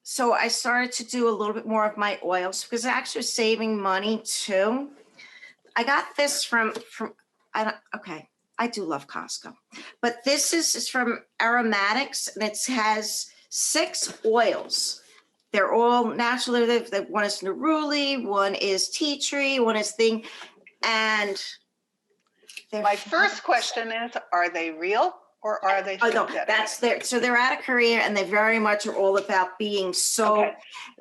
so I started to do a little bit more of my oils because it's actually saving money too. I got this from I do love Costco, but this is from Aromatics, and it has 6 oils. They're all natural. One is neruli, one is tea tree, one is thing. And my first question is, are they real or are they synthetic? No, that's there. So they're out of Korea, and they very much are all about being so. Okay.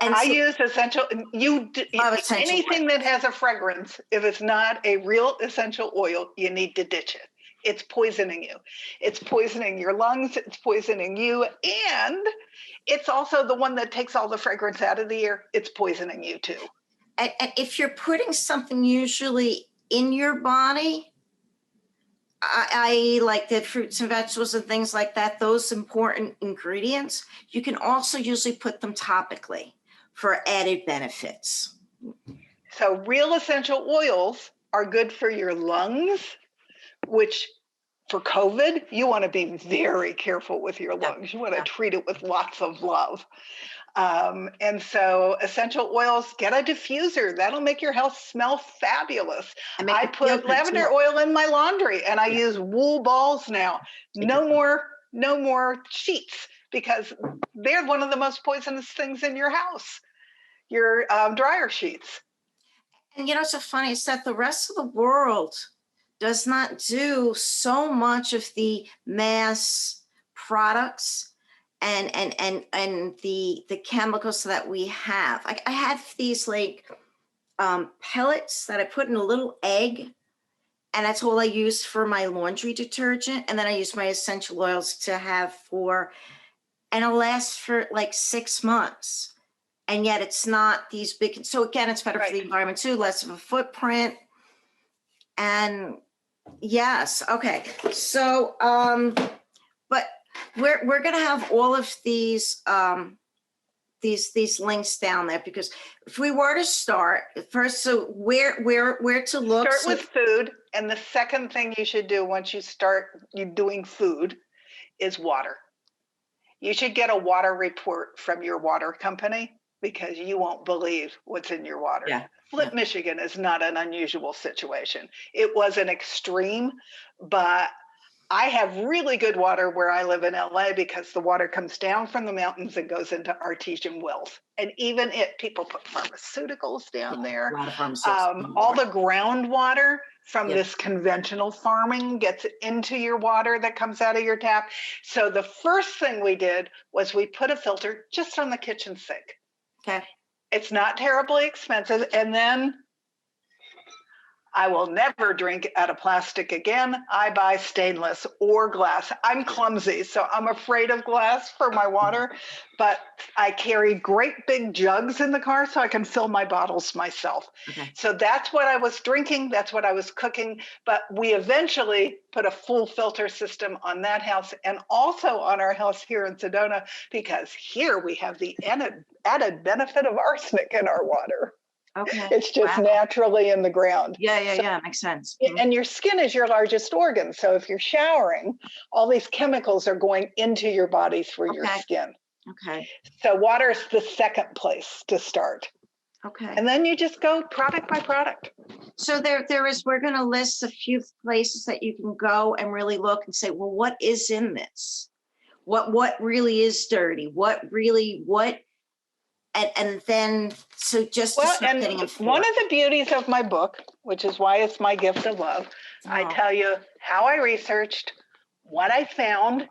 And I use essential. Anything that has a fragrance, if it's not a real essential oil, you need to ditch it. it's poisoning you. It's poisoning your lungs, it's poisoning you, and it's also the one that takes all the fragrance out of the air. It's poisoning you too. And if you're putting something usually in your body, I like the fruits and vegetables and things like that, those important ingredients, you can also usually put them topically for added benefits. So real essential oils are good for your lungs, which for COVID, you want to be very careful with your lungs. You want to treat it with lots of love. And so essential oils, get a diffuser. That'll make your house smell fabulous. I put lavender oil in my laundry, and I use wool balls now. No more sheets, because they're one of the most poisonous things in your house, your dryer sheets. And what's so funny is that the rest of the world does not do so much of the mass products and the chemicals that we have. I have these like pellets that I put in a little egg, and that's all I use for my laundry detergent. And then I use my essential oils to have and it'll last for like 6 months. And yet it's not these big, so again, it's better for the environment too, less of a footprint. And yes, okay. So, but we're gonna have all of these links down there, because if we were to start first, so where to look? Start with food, and the second thing you should do once you start doing food is water. You should get a water report from your water company, because you won't believe what's in your water. Yeah. Flint, Michigan is not an unusual situation. It was an extreme, but I have really good water where I live in LA, because the water comes down from the mountains and goes into artesian wells. And even people put pharmaceuticals down there. A lot of pharmaceuticals. All the groundwater from this conventional farming gets into your water that comes out of your tap. So the first thing we did was we put a filter just on the kitchen sink. Okay. It's not terribly expensive. And then I will never drink out of plastic again. I buy stainless or glass. I'm clumsy, so I'm afraid of glass for my water, but I carry great big jugs in the car so I can fill my bottles myself. Okay. So that's what I was drinking. That's what I was cooking. But we eventually put a full filter system on that house, and also on our house here in Sedona, because here we have the added benefit of arsenic in our water. Okay. It's just naturally in the ground. Yeah, makes sense. And your skin is your largest organ. So if you're showering, all these chemicals are going into your body through your skin. Okay. So water is the second place to start. Okay. And then you just go product by product. So we're going to list a few places that you can go and really look and say, well, what is in this? What really is dirty? And then, so just to start getting informed. One of the beauties of my book, which is why it's my gift of love, I tell you how I researched, what I found,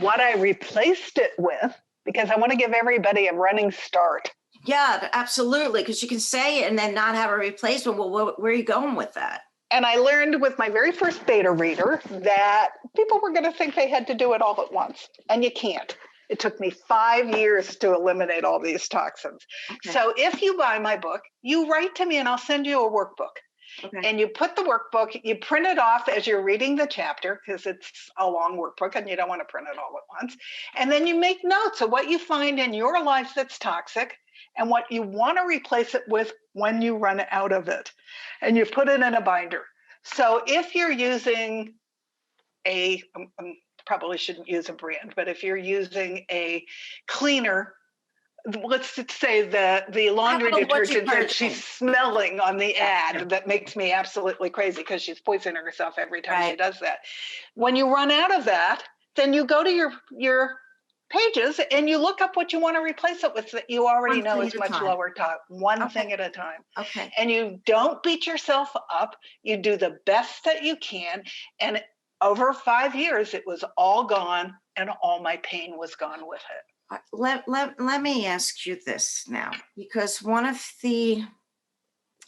what I replaced it with, because I want to give everybody a running start. Yeah, absolutely. Because you can say it and then not have a replacement. Well, where are you going with that? And I learned with my very first beta reader that people were going to think they had to do it all at once, and you can't. It took me 5 years to eliminate all these toxins. Okay. So if you buy my book, you write to me and I'll send you a workbook. Okay. And you put the workbook, you print it off as you're reading the chapter, because it's a long workbook and you don't want to print it all at once. And then you make notes of what you find in your life that's toxic and what you want to replace it with when you run out of it. And you put it in a binder. So if you're using probably shouldn't use a brand, but if you're using a cleaner, let's say the laundry detergent that she's smelling on the ad, that makes me absolutely crazy, because she's poisoning herself every time she does that. When you run out of that, then you go to your pages and you look up what you want to replace it with that you already know is much lower top. One thing at a time. Okay. And you don't beat yourself up. You do the best that you can. And over 5 years, it was all gone, and all my pain was gone with it. Let me ask you this now, because one of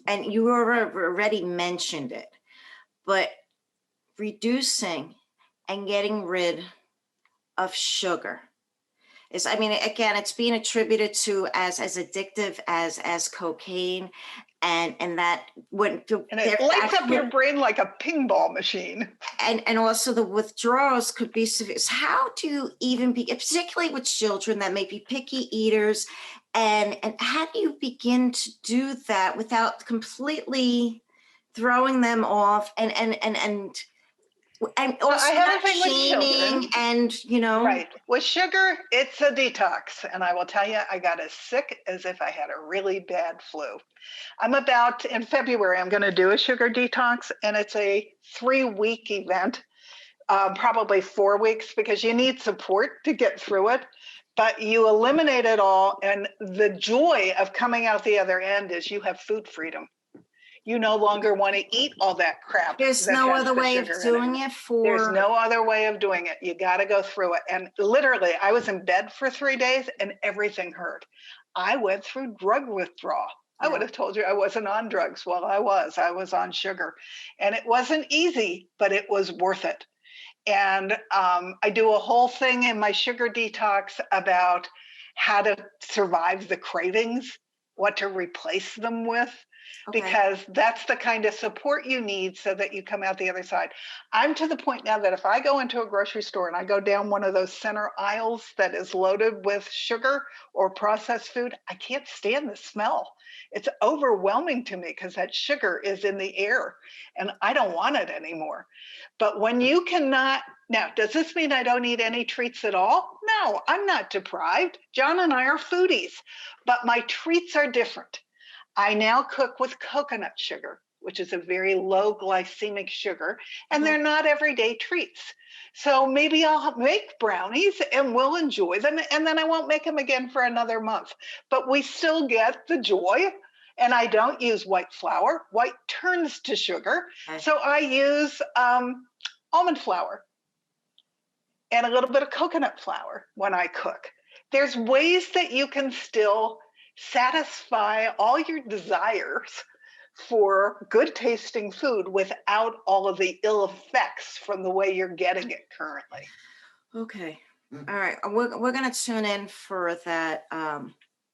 and you already mentioned it, but reducing and getting rid of sugar. I mean, again, it's being attributed to as addictive as cocaine, and that wouldn't. And it lights up your brain like a ping ball machine. And also the withdrawals could be severe. So how do you even be, particularly with children that may be picky eaters, and how do you begin to do that without completely throwing them off and also I have not a thing with shaming children. and, you know. Right. With sugar, it's a detox. And I will tell you, I got as sick as if I had a really bad flu. In February, I'm going to do a sugar detox, and it's a 3-week event, probably 4 weeks, because you need support to get through it. But you eliminate it all. And the joy of coming out the other end is you have food freedom. You no longer want to eat all that crap. There's no other way of doing it There's no other way of doing it. You got to go through it. And literally, I was in bed for 3 days and everything hurt. I went through drug withdrawal. I would have told you I wasn't on drugs. Well, I was on sugar. And it wasn't easy, but it was worth it. And I do a whole thing in my sugar detox about how to survive the cravings, what to replace them with. Okay. Because that's the kind of support you need so that you come out the other side. I'm to the point now that if I go into a grocery store and I go down one of those center aisles that is loaded with sugar or processed food, I can't stand the smell. It's overwhelming to me because that sugar is in the air and I don't want it anymore. But when you cannot, now, does this mean I don't eat any treats at all? No, I'm not deprived. John and I are foodies, but my treats are different. I now cook with coconut sugar, which is a very low glycemic sugar, and they're not everyday treats. So maybe I'll make brownies and we'll enjoy them, and then I won't make them again for another month. But we still get the joy, and I don't use white flour. White turns to sugar, so I use almond flour and a little bit of coconut flour when I cook. There's ways that you can still satisfy all your desires for good tasting food without all of the ill effects from the way you're getting it currently. Okay. All right. We're going to tune in for that,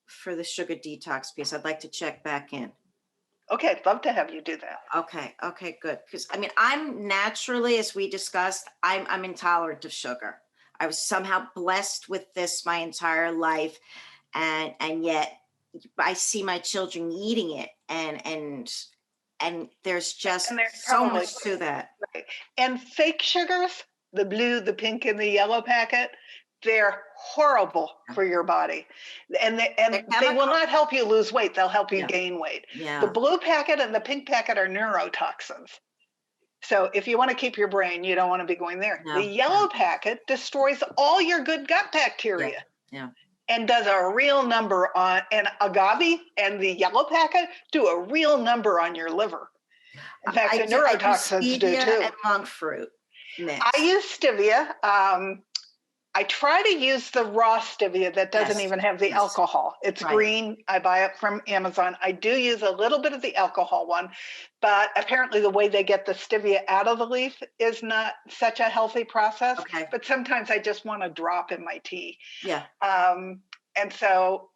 for the sugar detox piece. I'd like to check back in. Okay. I'd love to have you do that. Okay. Okay, good. Because I mean, I'm naturally, as we discussed, I'm intolerant of sugar. I was somehow blessed with this my entire life. And yet I see my children eating it, and there's just so much to that. Right. And fake sugars, the blue, the pink, and the yellow packet, they're horrible for your body. And they will not help you lose weight. They'll help you gain weight. Yeah. The blue packet and the pink packet are neurotoxins. So if you want to keep your brain, you don't want to be going there. No. The yellow packet destroys all your good gut bacteria. Yeah. And does a real number on, and agave and the yellow packet do a real number on your liver. In fact, the neurotoxins do too. And monk fruit mix. I use stevia. I try to use the raw stevia that doesn't even have the alcohol. It's green. I buy it from Amazon. I do use a little bit of the alcohol one, but apparently the way they get the stevia out of the leaf is not such a healthy process. Okay. But sometimes I just want to drop in my tea. Yeah. And so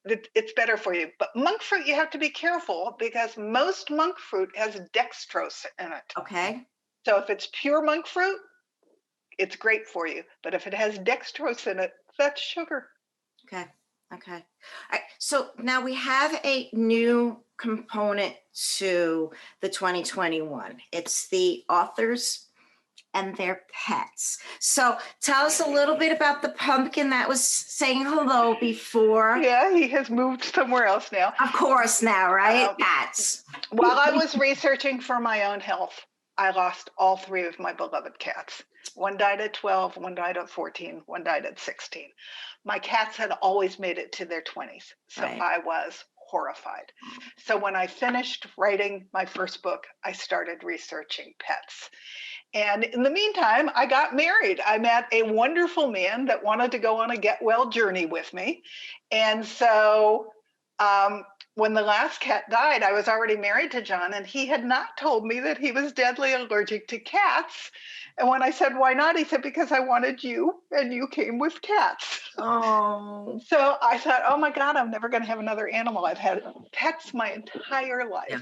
it's better for you. But monk fruit, you have to be careful because most monk fruit has dextrose in it. Okay. So if it's pure monk fruit, it's great for you. But if it has dextrose in it, that's sugar. Okay. Okay. All right. So now we have a new component to the 2021. It's the authors and their pets. So tell us a little bit about the pumpkin that was saying hello before. Yeah, he has moved somewhere else now. Of course now, right? Cats. While I was researching for my own health, I lost all 3 of my beloved cats. One died at 12, one died at 14, one died at 16. My cats had always made it to their 20s, so I was horrified. So when I finished writing my first book, I started researching pets. And in the meantime, I got married. I met a wonderful man that wanted to go on a get well journey with me. And so when the last cat died, I was already married to John, and he had not told me that he was deadly allergic to cats. And when I said, why not? He said, because I wanted you, and you came with cats. Oh, So I thought, oh my God, I'm never going to have another animal. I've had pets my entire life. Yeah.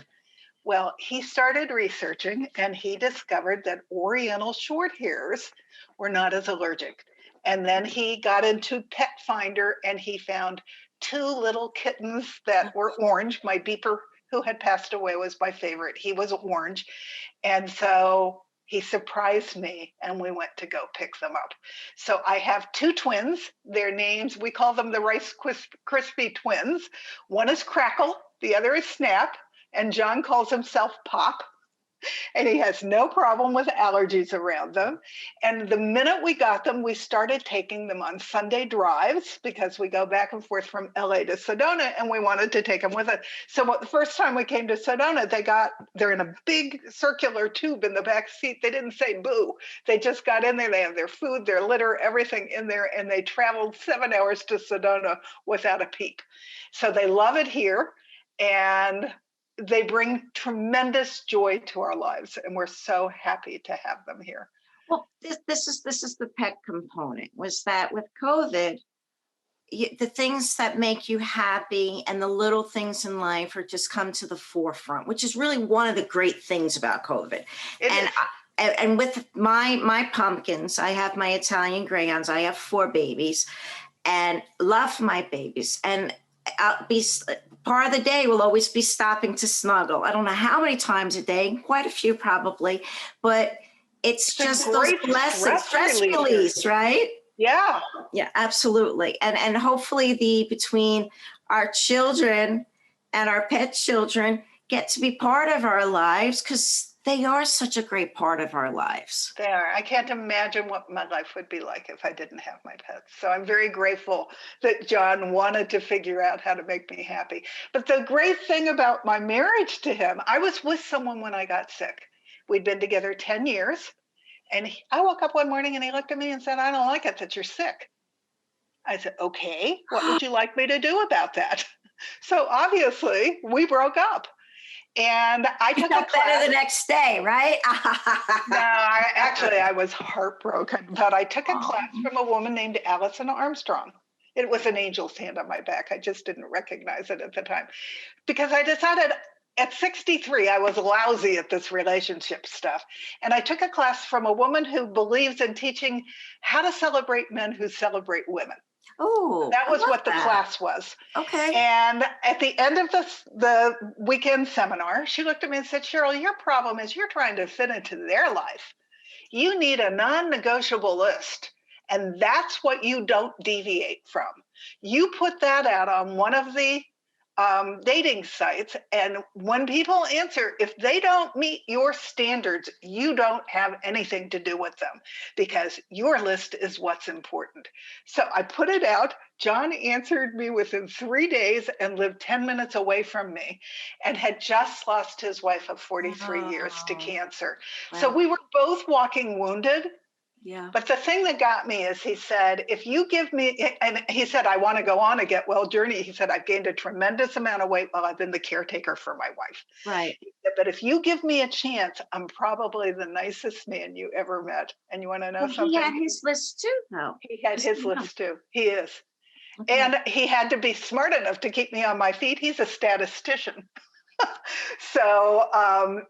Well, he started researching, and he discovered that Oriental short hairs were not as allergic. And then he got into Pet Finder, and he found two little kittens that were orange. My beeper, who had passed away, was my favorite. He was orange. And so he surprised me, and we went to go pick them up. So I have two twins. Their names, we call them the Rice Krispie twins. One is Crackle, the other is Snap, and John calls himself Pop. And he has no problem with allergies around them. And the minute we got them, we started taking them on Sunday drives, because we go back and forth from LA to Sedona, and we wanted to take them with us. So the first time we came to Sedona, they're in a big circular tube in the back seat. They didn't say boo. They just got in there. They have their food, their litter, everything in there. And they traveled 7 hours to Sedona without a peep. So they love it here. And they bring tremendous joy to our lives, and we're so happy to have them here. Well, this is the pet component, was that with COVID, the things that make you happy and the little things in life are just come to the forefront, which is really one of the great things about COVID. And with my pumpkins, I have my Italian greyhounds. I have 4 babies, and love my babies. And I'll be part of the day will always be stopping to snuggle. I don't know how many times a day, quite a few probably, but it's just those blessings, stress release, right? Yeah. Yeah, absolutely. And hopefully between our children and our pet children get to be part of our lives, because they are such a great part of our lives. They are. I can't imagine what my life would be like if I didn't have my pets. So I'm very grateful that John wanted to figure out how to make me happy. But the great thing about my marriage to him, I was with someone when I got sick. We'd been together 10 years. And I woke up one morning and he looked at me and said, I don't like it that you're sick. I said, okay, what would you like me to do about that? So obviously we broke up. And I took a class. Better the next day, right? No, I was heartbroken, but I took a class from a woman named Allison Armstrong. It was an angel's hand on my back. I just didn't recognize it at the time, because I decided at 63, I was lousy at this relationship stuff. And I took a class from a woman who believes in teaching how to celebrate men who celebrate women. Oh, that was what the class was. Okay. And at the end of the weekend seminar, she looked at me and said, Cheryl, your problem is you're trying to fit into their life. You need a non-negotiable list. And that's what you don't deviate from. You put that out on one of the dating sites, and when people answer, if they don't meet your standards, you don't have anything to do with them, because your list is what's important. So I put it out. John answered me within 3 days and lived 10 minutes away from me, and had just lost his wife of 43 years to cancer. Wow. So we were both walking wounded. Yeah. But the thing that got me is he said, if you give me, and he said, I want to go on a get well journey. He said, I've gained a tremendous amount of weight while I've been the caretaker for my wife. Right. Said, but if you give me a chance, I'm probably the nicest man you ever met. And you want to know something? He had his list too, though. He had his list too. He is. Okay. And he had to be smart enough to keep me on my feet. He's a statistician. So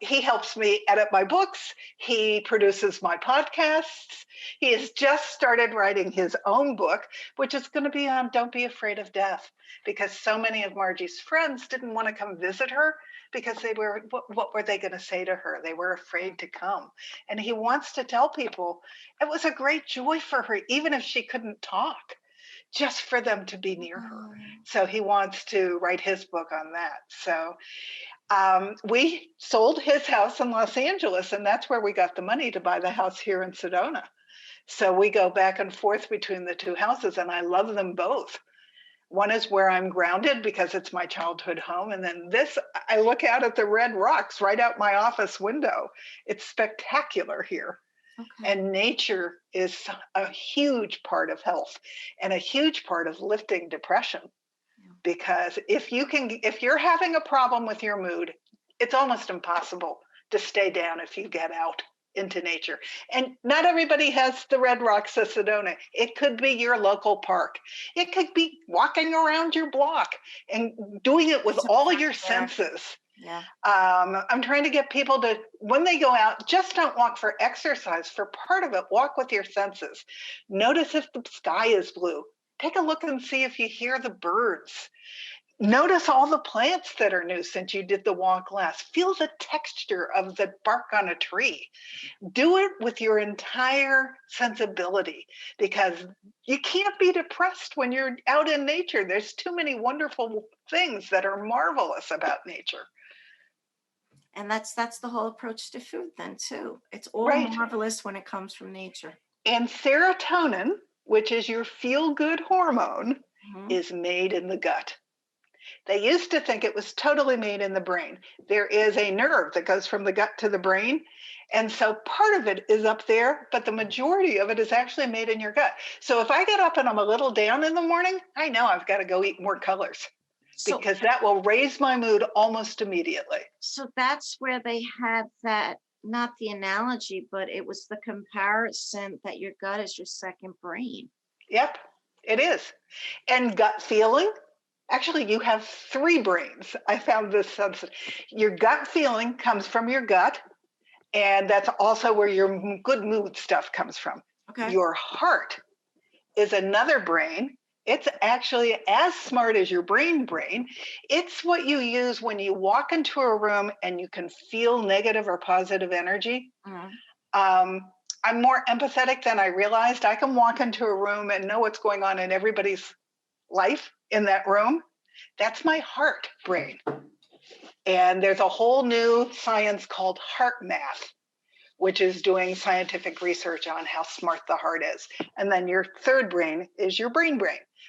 he helps me edit my books. He produces my podcasts. He has just started writing his own book, which is going to be on Don't Be Afraid of Death, because so many of Margie's friends didn't want to come visit her because they were, what were they going to say to her? They were afraid to come. And he wants to tell people it was a great joy for her, even if she couldn't talk, just for them to be near her. So he wants to write his book on that. So we sold his house in Los Angeles, and that's where we got the money to buy the house here in Sedona. So we go back and forth between the two houses, and I love them both. One is where I'm grounded because it's my childhood home. And then this, I look out at the red rocks right out my office window. It's spectacular here. Okay. And nature is a huge part of health and a huge part of lifting depression. because if you're having a problem with your mood, it's almost impossible to stay down if you get out into nature. And not everybody has the Red Rocks of Sedona. It could be your local park. It could be walking around your block and doing it with all your senses. Yeah. I'm trying to get people to, when they go out, just don't walk for exercise. For part of it, walk with your senses. Notice if the sky is blue. Take a look and see if you hear the birds. Notice all the plants that are new since you did the walk last. Feel the texture of the bark on a tree. Do it with your entire sensibility, because you can't be depressed when you're out in nature. There's too many wonderful things that are marvelous about nature. And that's the whole approach to food then too. It's all Right. marvelous when it comes from nature. And serotonin, which is your feel-good hormone, is made in the gut. They used to think it was totally made in the brain. There is a nerve that goes from the gut to the brain. And so part of it is up there, but the majority of it is actually made in your gut. So if I get up and I'm a little down in the morning, I know I've got to go eat more colors, because that will raise my mood almost immediately. So that's where they had that, not the analogy, but it was the comparison that your gut is your second brain. Yep, it is. And gut feeling. Actually, you have 3 brains. I found this sense. Your gut feeling comes from your gut, and that's also where your good mood stuff comes from. Okay. Your heart is another brain. It's actually as smart as your brain. It's what you use when you walk into a room and you can feel negative or positive energy. I'm more empathetic than I realized. I can walk into a room and know what's going on in everybody's life in that room. That's my heart brain. And there's a whole new science called heart math, which is doing scientific research on how smart the heart is. And then your third brain is your brain.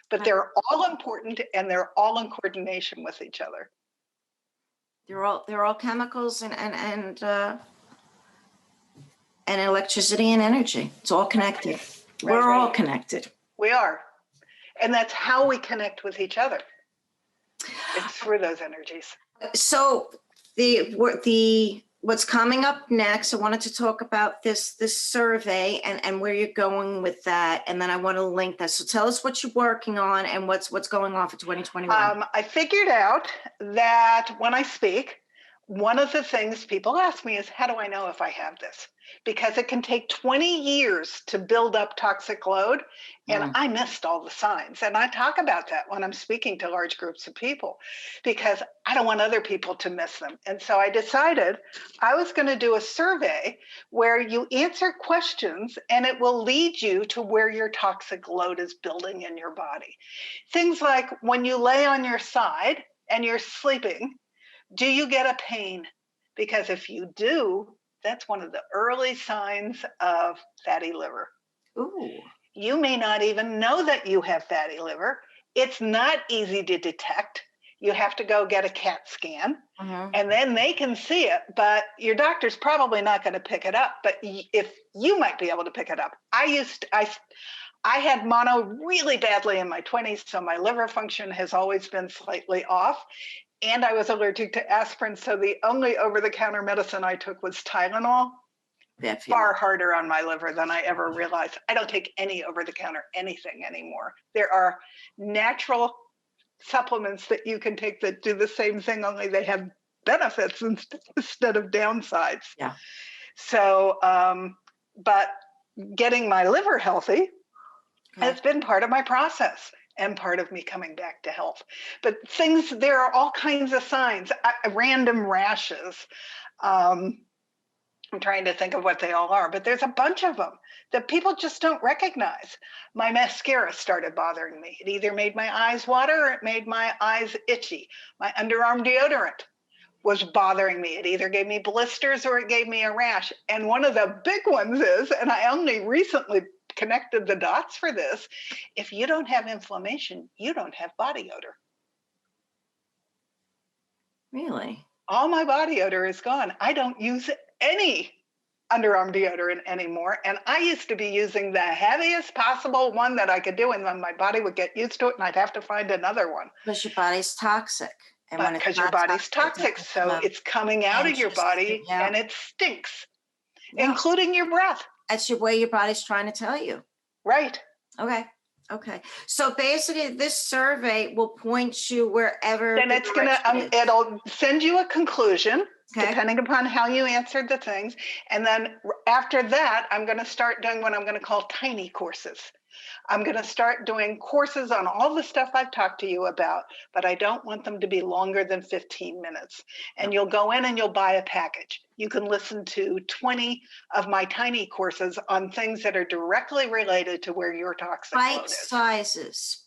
But they're all important, and they're all in coordination with each other. They're all chemicals and electricity and energy. It's all connected. Right. We're all connected. We are. And that's how we connect with each other. It's through those energies. So what's coming up next, I wanted to talk about this survey and where you're going with that. And then I want to link that. So tell us what you're working on and what's going on for 2021. I figured out that when I speak, one of the things people ask me is, how do I know if I have this? Because it can take 20 years to build up toxic load. And I missed all the signs. And I talk about that when I'm speaking to large groups of people, because I don't want other people to miss them. And so I decided I was going to do a survey where you answer questions and it will lead you to where your toxic load is building in your body. Things like when you lay on your side and you're sleeping, do you get a pain? Because if you do, that's one of the early signs of fatty liver. Ooh. You may not even know that you have fatty liver. It's not easy to detect. You have to go get a CAT scan, and then they can see it, but your doctor's probably not going to pick it up. But if you might be able to pick it up. I had mono really badly in my 20s, so my liver function has always been slightly off. And I was allergic to aspirin, so the only over-the-counter medicine I took was Tylenol. Far harder on my liver than I ever realized. I don't take any over-the-counter anything anymore. There are natural supplements that you can take that do the same thing, only they have benefits instead of downsides. Yeah. So, but getting my liver healthy has been part of my process and part of me coming back to health. But there are all kinds of signs, random rashes. I'm trying to think of what they all are, but there's a bunch of them that people just don't recognize. My mascara started bothering me. It either made my eyes water or it made my eyes itchy. My underarm deodorant was bothering me. It either gave me blisters or it gave me a rash. And one of the big ones is, and I only recently connected the dots for this, if you don't have inflammation, you don't have body odor. Really? All my body odor is gone. I don't use any underarm deodorant anymore. And I used to be using the heaviest possible one that I could do. And then my body would get used to it and I'd have to find another one. Because your body's toxic. And But when it's because your not body's toxic, toxic, it so doesn't come it's coming out of your Interesting, body yeah. and it stinks, Yeah. including your breath. That's your way your body's trying to tell you. Right. Okay. Okay. So basically this survey will point you wherever. Then the it's going to, direction is. it'll send you a conclusion. Okay. Depending upon how you answered the things. And then after that, I'm going to start doing what I'm going to call tiny courses. I'm going to start doing courses on all the stuff I've talked to you about, but I don't want them to be longer than 15 minutes. And you'll go in and you'll buy a package. You can listen to 20 of my tiny courses on things that are directly related to where your toxic load Bite is.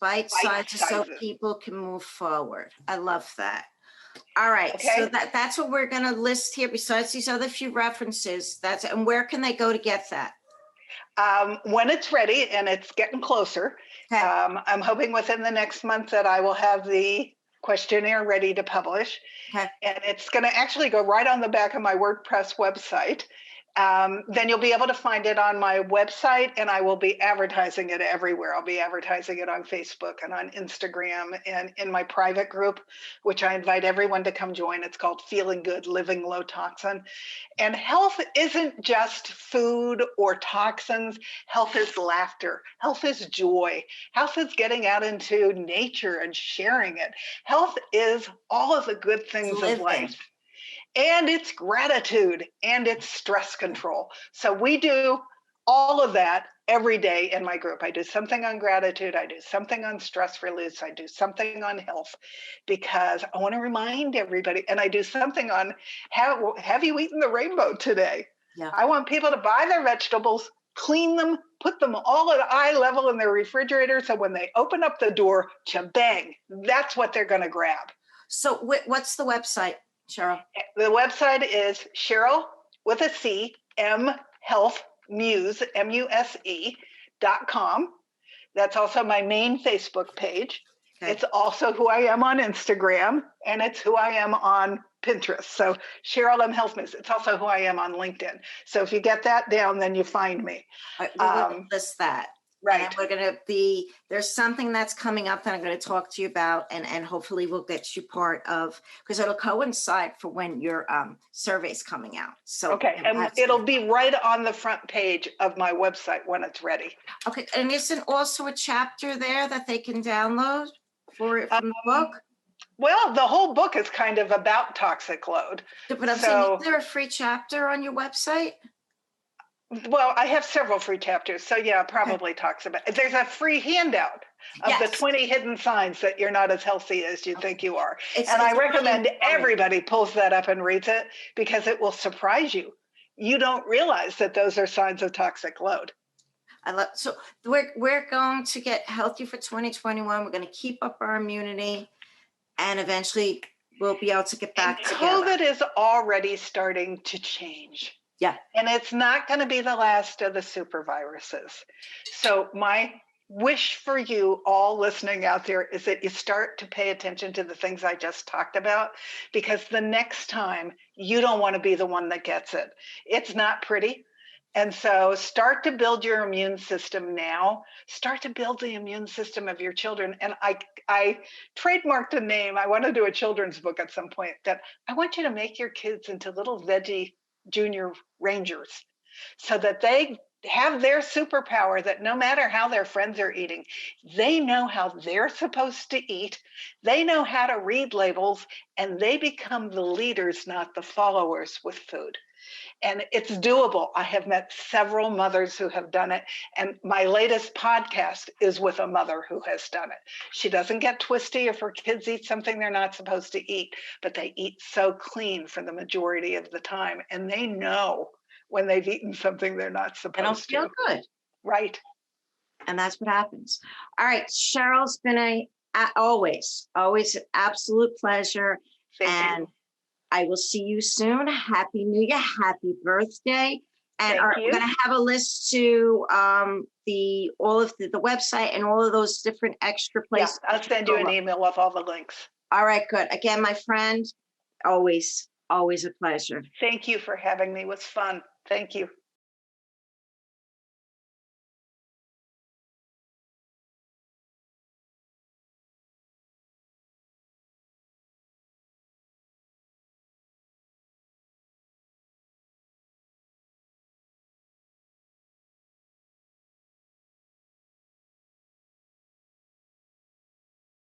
bite sizes, so people can move forward. I love that. All right, Okay. so that's what we're going to list here. Besides these other few references, and where can they go to get that? When it's ready, and it's getting closer, Okay. I'm hoping within the next month that I will have the questionnaire ready to publish. Okay. And it's going to actually go right on the back of my WordPress website. Then you'll be able to find it on my website, and I will be advertising it everywhere. I'll be advertising it on Facebook and on Instagram and in my private group, which I invite everyone to come join. It's called Feeling Good, Living Low Toxin. And health isn't just food or toxins. Health is laughter. Health is joy. Health is getting out into nature and sharing it. Health is all of the good things of life. And it's gratitude and it's stress control. So we do all of that every day in my group. I do something on gratitude. I do something on stress release. I do something on health because I want to remind everybody. And I do something on have you eaten the rainbow today? Yeah. I want people to buy their vegetables, clean them, put them all at eye level in their refrigerator. So when they open up the door, bang, that's what they're going to grab. So what's the website, Cheryl? The website is Cheryl with a C, healthmuse, MUSE.com. That's also my main Facebook page. Okay. It's also who I am on Instagram, and it's who I am on Pinterest. So Cheryl M. Healthmuse. It's also who I am on LinkedIn. So if you get that down, then you find me. All right, we're going to list that. Right. And we're going to there's something that's coming up that I'm going to talk to you about, and hopefully we'll get you part of, because it'll coincide for when your survey's coming out. So okay, and it'll be right on the front page of my website when it's ready. Okay, and isn't also a chapter there that they can download from the book? Well, the whole book is kind of about toxic load. But I'm saying, is there a free chapter on your website? Well, I have several free chapters. So yeah, probably talks about it. There's a free handout of the 20 hidden signs that you're not as healthy as you think you are. And I recommend everybody pulls that up and reads it because it will surprise you. You don't realize that those are signs of toxic load. So we're going to get healthy for 2021. We're going to keep up our immunity, and eventually we'll be able to get back together. COVID is already starting to change. Yeah. And it's not going to be the last of the super viruses. So my wish for you all listening out there is that you start to pay attention to the things I just talked about, because the next time you don't want to be the one that gets it. It's not pretty. And so start to build your immune system now. Start to build the immune system of your children. And I trademarked a name. I want to do a children's book at some point that I want you to make your kids into little veggie junior rangers so that they have their superpower, that no matter how their friends are eating, they know how they're supposed to eat. They know how to read labels, and they become the leaders, not the followers with food. And it's doable. I have met several mothers who have done it. And my latest podcast is with a mother who has done it. She doesn't get twisty if her kids eat something they're not supposed to eat, but they eat so clean for the majority of the time. And they know when they've eaten something they're not supposed to. They don't feel good. Right. And that's what happens. All right. Cheryl's been always an absolute pleasure. Thank you. I will see you soon. Happy New Year. Happy birthday. And we're going to have a list to all of the website and all of those different extra places. Yeah, I'll send you an email with all the links. All right, good. Again, my friend, always a pleasure. Thank you for having me. It was fun. Thank you.